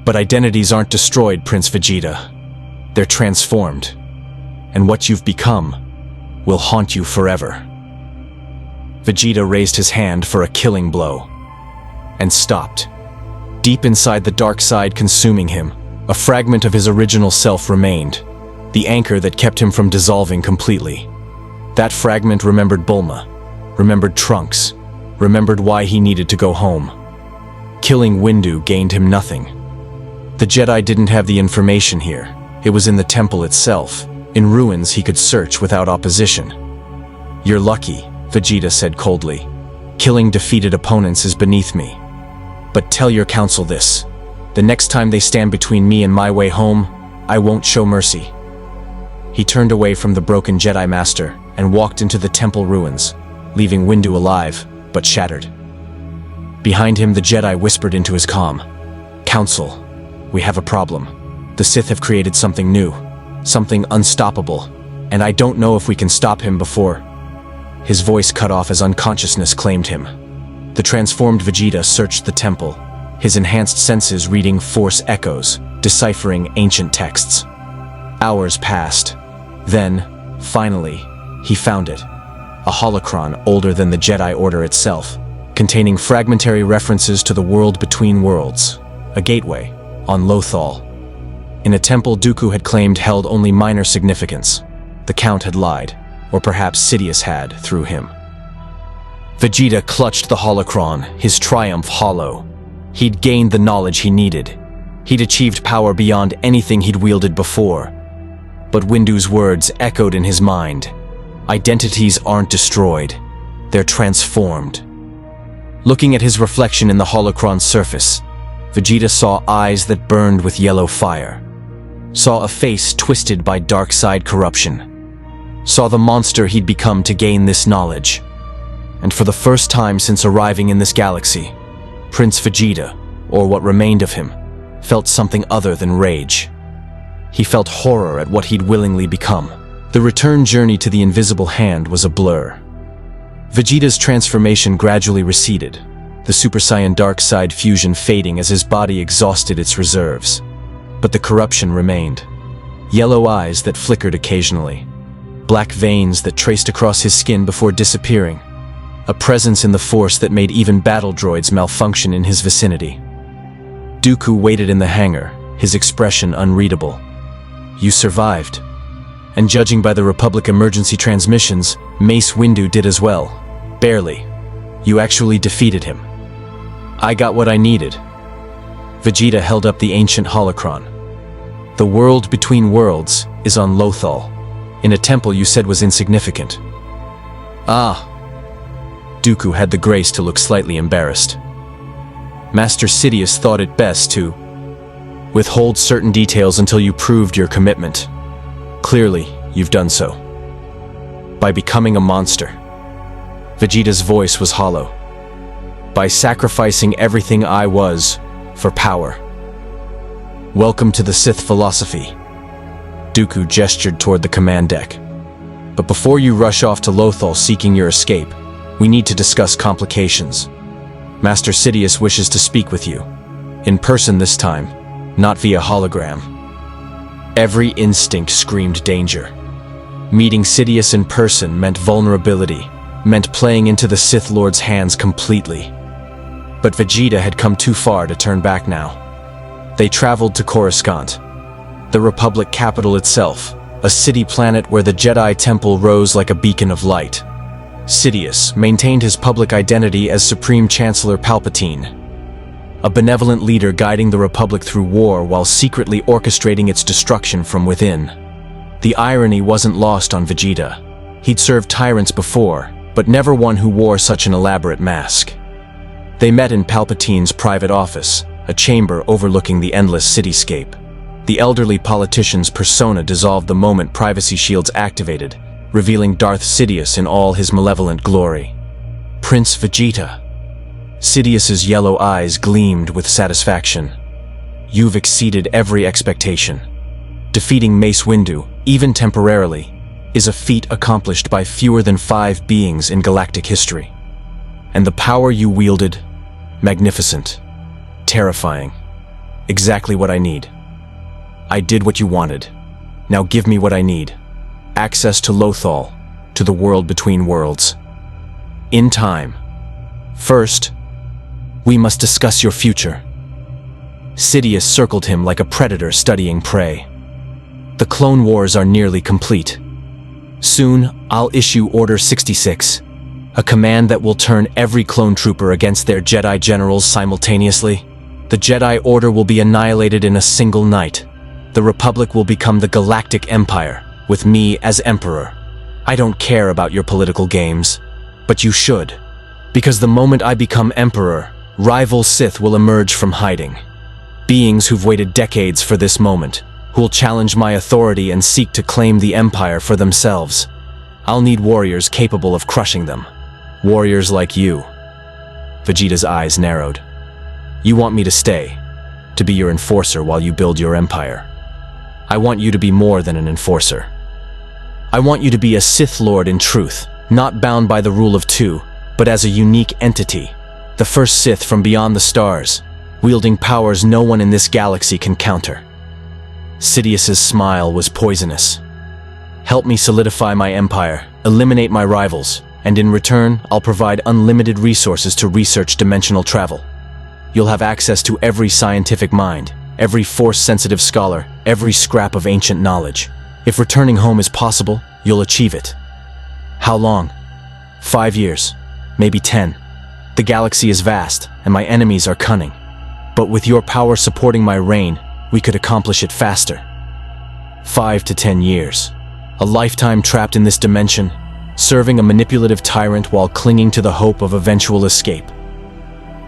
But identities aren't destroyed, Prince Vegeta. They're transformed. And what you've become will haunt you forever." Vegeta raised his hand for a killing blow, and stopped. Deep inside the dark side consuming him, a fragment of his original self remained, the anchor that kept him from dissolving completely. That fragment remembered Bulma, remembered Trunks, remembered why he needed to go home. Killing Windu gained him nothing. The Jedi didn't have the information here. It was in the temple itself. In ruins he could search without opposition. "You're lucky," Vegeta said coldly. "Killing defeated opponents is beneath me. But tell your council this. The next time they stand between me and my way home, I won't show mercy." He turned away from the broken Jedi Master and walked into the temple ruins, leaving Windu alive, but shattered. Behind him, the Jedi whispered into his comm. "Council, we have a problem. The Sith have created something new, something unstoppable, and I don't know if we can stop him before." His voice cut off as unconsciousness claimed him. The transformed Vegeta searched the temple, his enhanced senses reading Force echoes, deciphering ancient texts. Hours passed. Then, finally, he found it. A holocron older than the Jedi Order itself, containing fragmentary references to the world between worlds, a gateway, on Lothal. In a temple Dooku had claimed held only minor significance. The Count had lied, or perhaps Sidious had, through him. Vegeta clutched the holocron, his triumph hollow. He'd gained the knowledge he needed. He'd achieved power beyond anything he'd wielded before. But Windu's words echoed in his mind. Identities aren't destroyed. They're transformed. Looking at his reflection in the holocron's surface, Vegeta saw eyes that burned with yellow fire. Saw a face twisted by dark side corruption. Saw the monster he'd become to gain this knowledge. And for the first time since arriving in this galaxy, Prince Vegeta, or what remained of him, felt something other than rage. He felt horror at what he'd willingly become. The return journey to the invisible hand was a blur. Vegeta's transformation gradually receded, the Super Saiyan dark side fusion fading as his body exhausted its reserves. But the corruption remained. Yellow eyes that flickered occasionally, black veins that traced across his skin before disappearing, a presence in the Force that made even battle droids malfunction in his vicinity. Dooku waited in the hangar, his expression unreadable. You survived. And judging by the Republic emergency transmissions, Mace Windu did as well. Barely. You actually defeated him. I got what I needed. Vegeta held up the ancient holocron. The world between worlds is on Lothal, in a temple you said was insignificant. Ah. Dooku had the grace to look slightly embarrassed. Master Sidious thought it best to withhold certain details until you proved your commitment. Clearly, you've done so. By becoming a monster. Vegeta's voice was hollow. By sacrificing everything I was for power. Welcome to the Sith philosophy. Dooku gestured toward the command deck. But before you rush off to Lothal seeking your escape, we need to discuss complications. Master Sidious wishes to speak with you. In person this time, not via hologram. Every instinct screamed danger. Meeting Sidious in person meant vulnerability, meant playing into the Sith Lord's hands completely. But Vegeta had come too far to turn back now. They traveled to Coruscant, the Republic capital itself, a city planet where the Jedi Temple rose like a beacon of light. Sidious maintained his public identity as Supreme Chancellor Palpatine, a benevolent leader guiding the Republic through war while secretly orchestrating its destruction from within. The irony wasn't lost on Vegeta. He'd served tyrants before, but never one who wore such an elaborate mask. They met in Palpatine's private office, a chamber overlooking the endless cityscape. The elderly politician's persona dissolved the moment privacy shields activated, revealing Darth Sidious in all his malevolent glory. Prince Vegeta. Sidious's yellow eyes gleamed with satisfaction. You've exceeded every expectation. Defeating Mace Windu, even temporarily, is a feat accomplished by fewer than 5 beings in galactic history. And the power you wielded, magnificent, terrifying, exactly what I need. I did what you wanted. Now give me what I need. Access to Lothal, to the world between worlds. In time. First, we must discuss your future. Sidious circled him like a predator studying prey. The Clone Wars are nearly complete. Soon, I'll issue Order 66, a command that will turn every clone trooper against their Jedi generals simultaneously. The Jedi Order will be annihilated in a single night. The Republic will become the Galactic Empire, with me as Emperor. I don't care about your political games, but you should. Because the moment I become Emperor, rival Sith will emerge from hiding. Beings who've waited decades for this moment, who'll challenge my authority and seek to claim the Empire for themselves. I'll need warriors capable of crushing them. Warriors like you. Vegeta's eyes narrowed. You want me to stay, to be your enforcer while you build your empire. I want you to be more than an enforcer. I want you to be a Sith Lord in truth, not bound by the rule of 2, but as a unique entity. The first Sith from beyond the stars, wielding powers no one in this galaxy can counter. Sidious's smile was poisonous. Help me solidify my empire, eliminate my rivals, and in return, I'll provide unlimited resources to research dimensional travel. You'll have access to every scientific mind, every Force-sensitive scholar, every scrap of ancient knowledge. If returning home is possible, you'll achieve it. How long? 5 years, maybe 10. The galaxy is vast, and my enemies are cunning. But with your power supporting my reign, we could accomplish it faster. 5 to 10 years. A lifetime trapped in this dimension, serving a manipulative tyrant while clinging to the hope of eventual escape.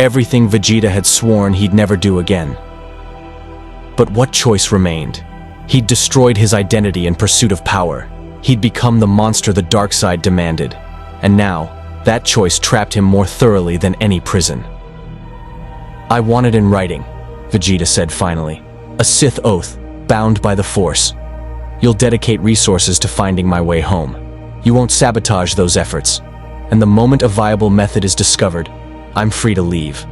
Everything Vegeta had sworn he'd never do again. But what choice remained? He'd destroyed his identity in pursuit of power. He'd become the monster the dark side demanded. And now, that choice trapped him more thoroughly than any prison. I want it in writing, Vegeta said finally. A Sith oath, bound by the Force. You'll dedicate resources to finding my way home. You won't sabotage those efforts. And the moment a viable method is discovered, I'm free to leave."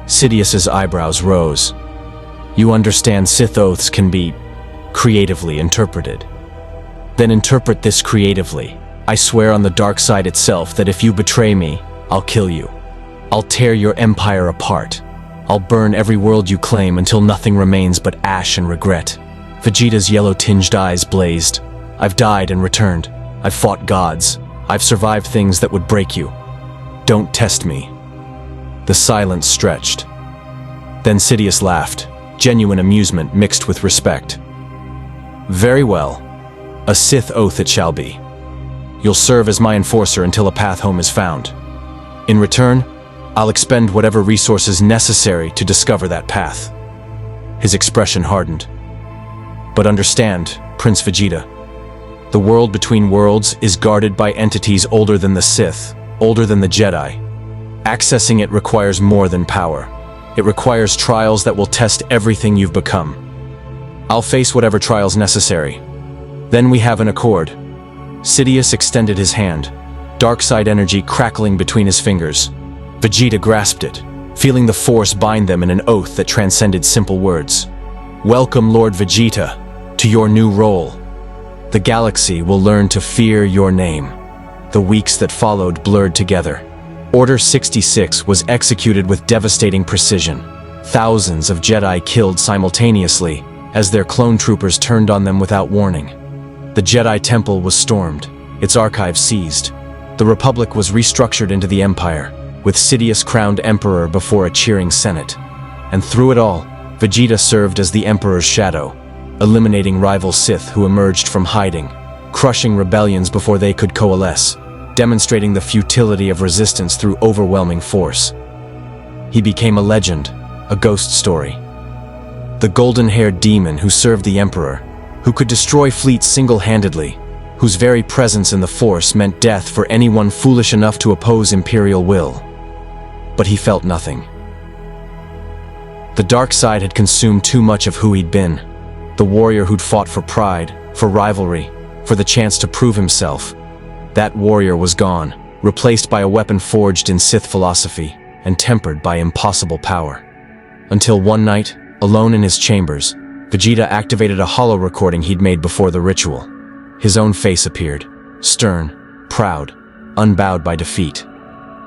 Sidious's eyebrows rose. "You understand Sith oaths can be creatively interpreted. Then interpret this creatively. I swear on the dark side itself that if you betray me, I'll kill you. I'll tear your empire apart. I'll burn every world you claim until nothing remains but ash and regret." Vegeta's yellow-tinged eyes blazed. "I've died and returned. I've fought gods. I've survived things that would break you. Don't test me." The silence stretched. Then Sidious laughed, genuine amusement mixed with respect. "Very well. A Sith oath it shall be. You'll serve as my enforcer until a path home is found. In return, I'll expend whatever resources necessary to discover that path." His expression hardened. "But understand, Prince Vegeta, the world between worlds is guarded by entities older than the Sith, older than the Jedi. Accessing it requires more than power. It requires trials that will test everything you've become. I'll face whatever trials necessary. Then we have an accord." Sidious extended his hand, dark side energy crackling between his fingers. Vegeta grasped it, feeling the Force bind them in an oath that transcended simple words. "Welcome, Lord Vegeta, to your new role. The galaxy will learn to fear your name." The weeks that followed blurred together. Order 66 was executed with devastating precision. Thousands of Jedi killed simultaneously as their clone troopers turned on them without warning. The Jedi Temple was stormed, its archives seized. The Republic was restructured into the Empire, with Sidious crowned Emperor before a cheering Senate. And through it all, Vegeta served as the Emperor's shadow, eliminating rival Sith who emerged from hiding, crushing rebellions before they could coalesce, demonstrating the futility of resistance through overwhelming force. He became a legend, a ghost story. The golden-haired demon who served the Emperor, who could destroy fleets single-handedly, whose very presence in the Force meant death for anyone foolish enough to oppose Imperial will. But he felt nothing. The dark side had consumed too much of who he'd been. The warrior who'd fought for pride, for rivalry, for the chance to prove himself. That warrior was gone, replaced by a weapon forged in Sith philosophy and tempered by impossible power. Until one night, alone in his chambers, Vegeta activated a holo recording he'd made before the ritual. His own face appeared, stern, proud, unbowed by defeat.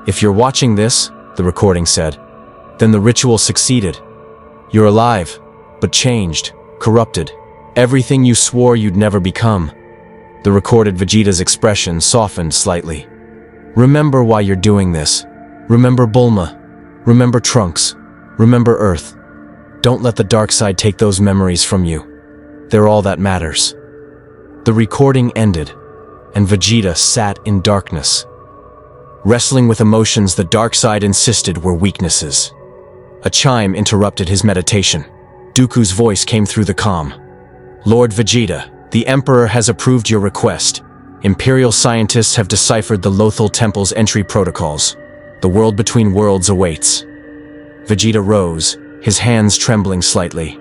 "If you're watching this," the recording said, "then the ritual succeeded. You're alive, but changed, corrupted. Everything you swore you'd never become." The recorded Vegeta's expression softened slightly. "Remember why you're doing this. Remember Bulma. Remember Trunks. Remember Earth. Don't let the dark side take those memories from you. They're all that matters." The recording ended, and Vegeta sat in darkness, wrestling with emotions the dark side insisted were weaknesses. A chime interrupted his meditation. Dooku's voice came through the comm. "Lord Vegeta, the Emperor has approved your request. Imperial scientists have deciphered the Lothal Temple's entry protocols. The world between worlds awaits." Vegeta rose, his hands trembling slightly.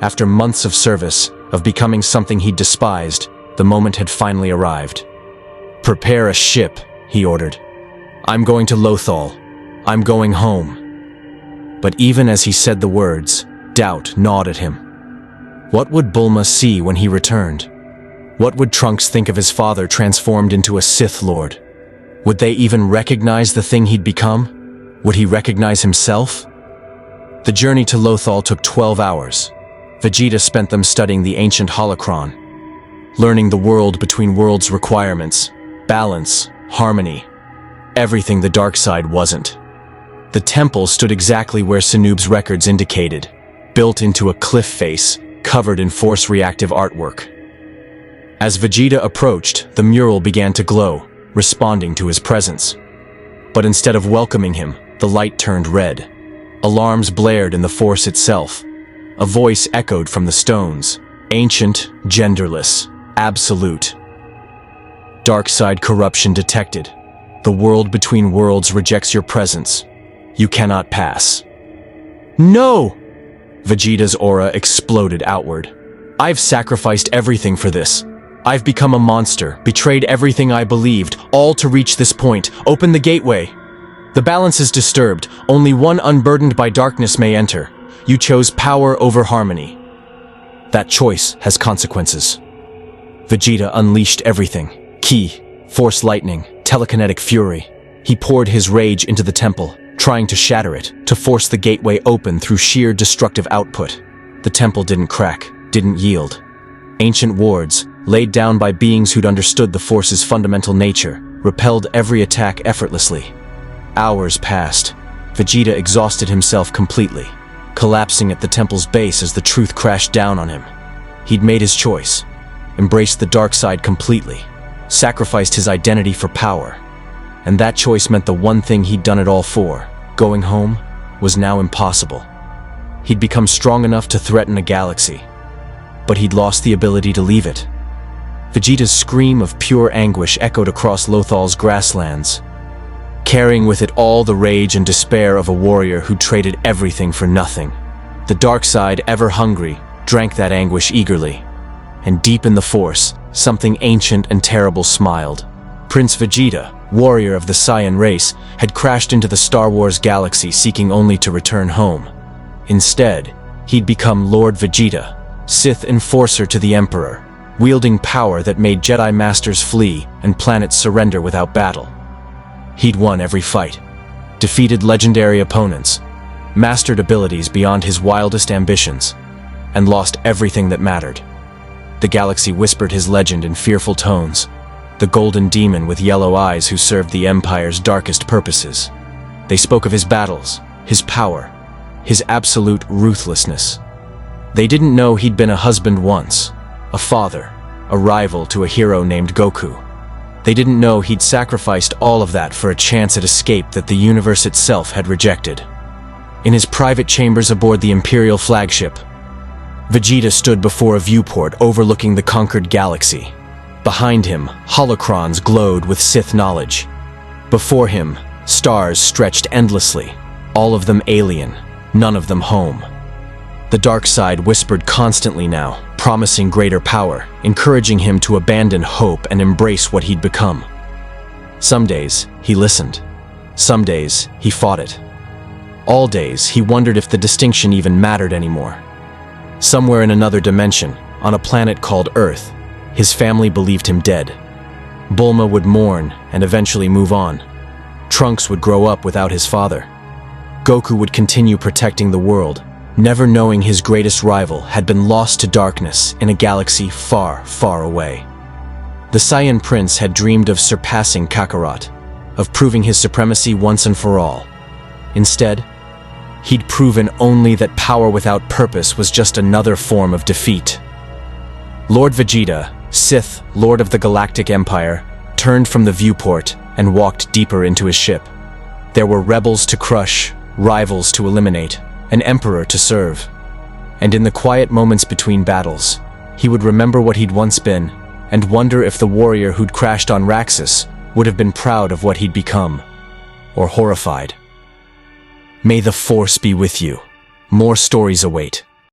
After months of service, of becoming something he despised, the moment had finally arrived. "Prepare a ship," he ordered. "I'm going to Lothal. I'm going home." But even as he said the words, doubt gnawed at him. What would Bulma see when he returned? What would Trunks think of his father transformed into a Sith Lord? Would they even recognize the thing he'd become? Would he recognize himself? The journey to Lothal took 12 hours. Vegeta spent them studying the ancient holocron, learning the world between worlds requirements, balance, harmony, everything the dark side wasn't. The temple stood exactly where Sanub's records indicated, built into a cliff face, covered in force-reactive artwork. As Vegeta approached, the mural began to glow, responding to his presence. But instead of welcoming him, the light turned red. Alarms blared in the Force itself. A voice echoed from the stones, ancient, genderless, absolute. Dark side corruption detected. The world between worlds rejects your presence. You cannot pass. No! Vegeta's aura exploded outward. I've sacrificed everything for this. I've become a monster, betrayed everything I believed, all to reach this point. Open the gateway. The balance is disturbed. Only one unburdened by darkness may enter. You chose power over harmony. That choice has consequences. Vegeta unleashed everything. Ki, force lightning, telekinetic fury. He poured his rage into the temple, trying to shatter it, to force the gateway open through sheer destructive output. The temple didn't crack, didn't yield. Ancient wards, laid down by beings who'd understood the force's fundamental nature, repelled every attack effortlessly. Hours passed. Vegeta exhausted himself completely, collapsing at the temple's base as the truth crashed down on him. He'd made his choice, embraced the dark side completely, sacrificed his identity for power. And that choice meant the one thing he'd done it all for, going home, was now impossible. He'd become strong enough to threaten a galaxy, but he'd lost the ability to leave it. Vegeta's scream of pure anguish echoed across Lothal's grasslands, carrying with it all the rage and despair of a warrior who traded everything for nothing. The dark side, ever hungry, drank that anguish eagerly. And deep in the Force, something ancient and terrible smiled. Prince Vegeta, warrior of the Saiyan race, had crashed into the Star Wars galaxy seeking only to return home. Instead, he'd become Lord Vegeta, Sith enforcer to the Emperor, wielding power that made Jedi Masters flee and planets surrender without battle. He'd won every fight, defeated legendary opponents, mastered abilities beyond his wildest ambitions, and lost everything that mattered. The galaxy whispered his legend in fearful tones, the golden demon with yellow eyes who served the Empire's darkest purposes. They spoke of his battles, his power, his absolute ruthlessness. They didn't know he'd been a husband once, a father, a rival to a hero named Goku. They didn't know he'd sacrificed all of that for a chance at escape that the universe itself had rejected. In his private chambers aboard the Imperial flagship, Vegeta stood before a viewport overlooking the conquered galaxy. Behind him, holocrons glowed with Sith knowledge. Before him, stars stretched endlessly, all of them alien, none of them home. The dark side whispered constantly now, promising greater power, encouraging him to abandon hope and embrace what he'd become. Some days, he listened. Some days, he fought it. All days, he wondered if the distinction even mattered anymore. Somewhere in another dimension, on a planet called Earth, his family believed him dead. Bulma would mourn and eventually move on. Trunks would grow up without his father. Goku would continue protecting the world, never knowing his greatest rival had been lost to darkness in a galaxy far, far away. The Saiyan Prince had dreamed of surpassing Kakarot, of proving his supremacy once and for all. Instead, he'd proven only that power without purpose was just another form of defeat. Lord Vegeta, Sith Lord of the Galactic Empire, turned from the viewport and walked deeper into his ship. There were rebels to crush, rivals to eliminate, an emperor to serve. And in the quiet moments between battles, he would remember what he'd once been and wonder if the warrior who'd crashed on Raxus would have been proud of what he'd become, or horrified. May the Force be with you. More stories await.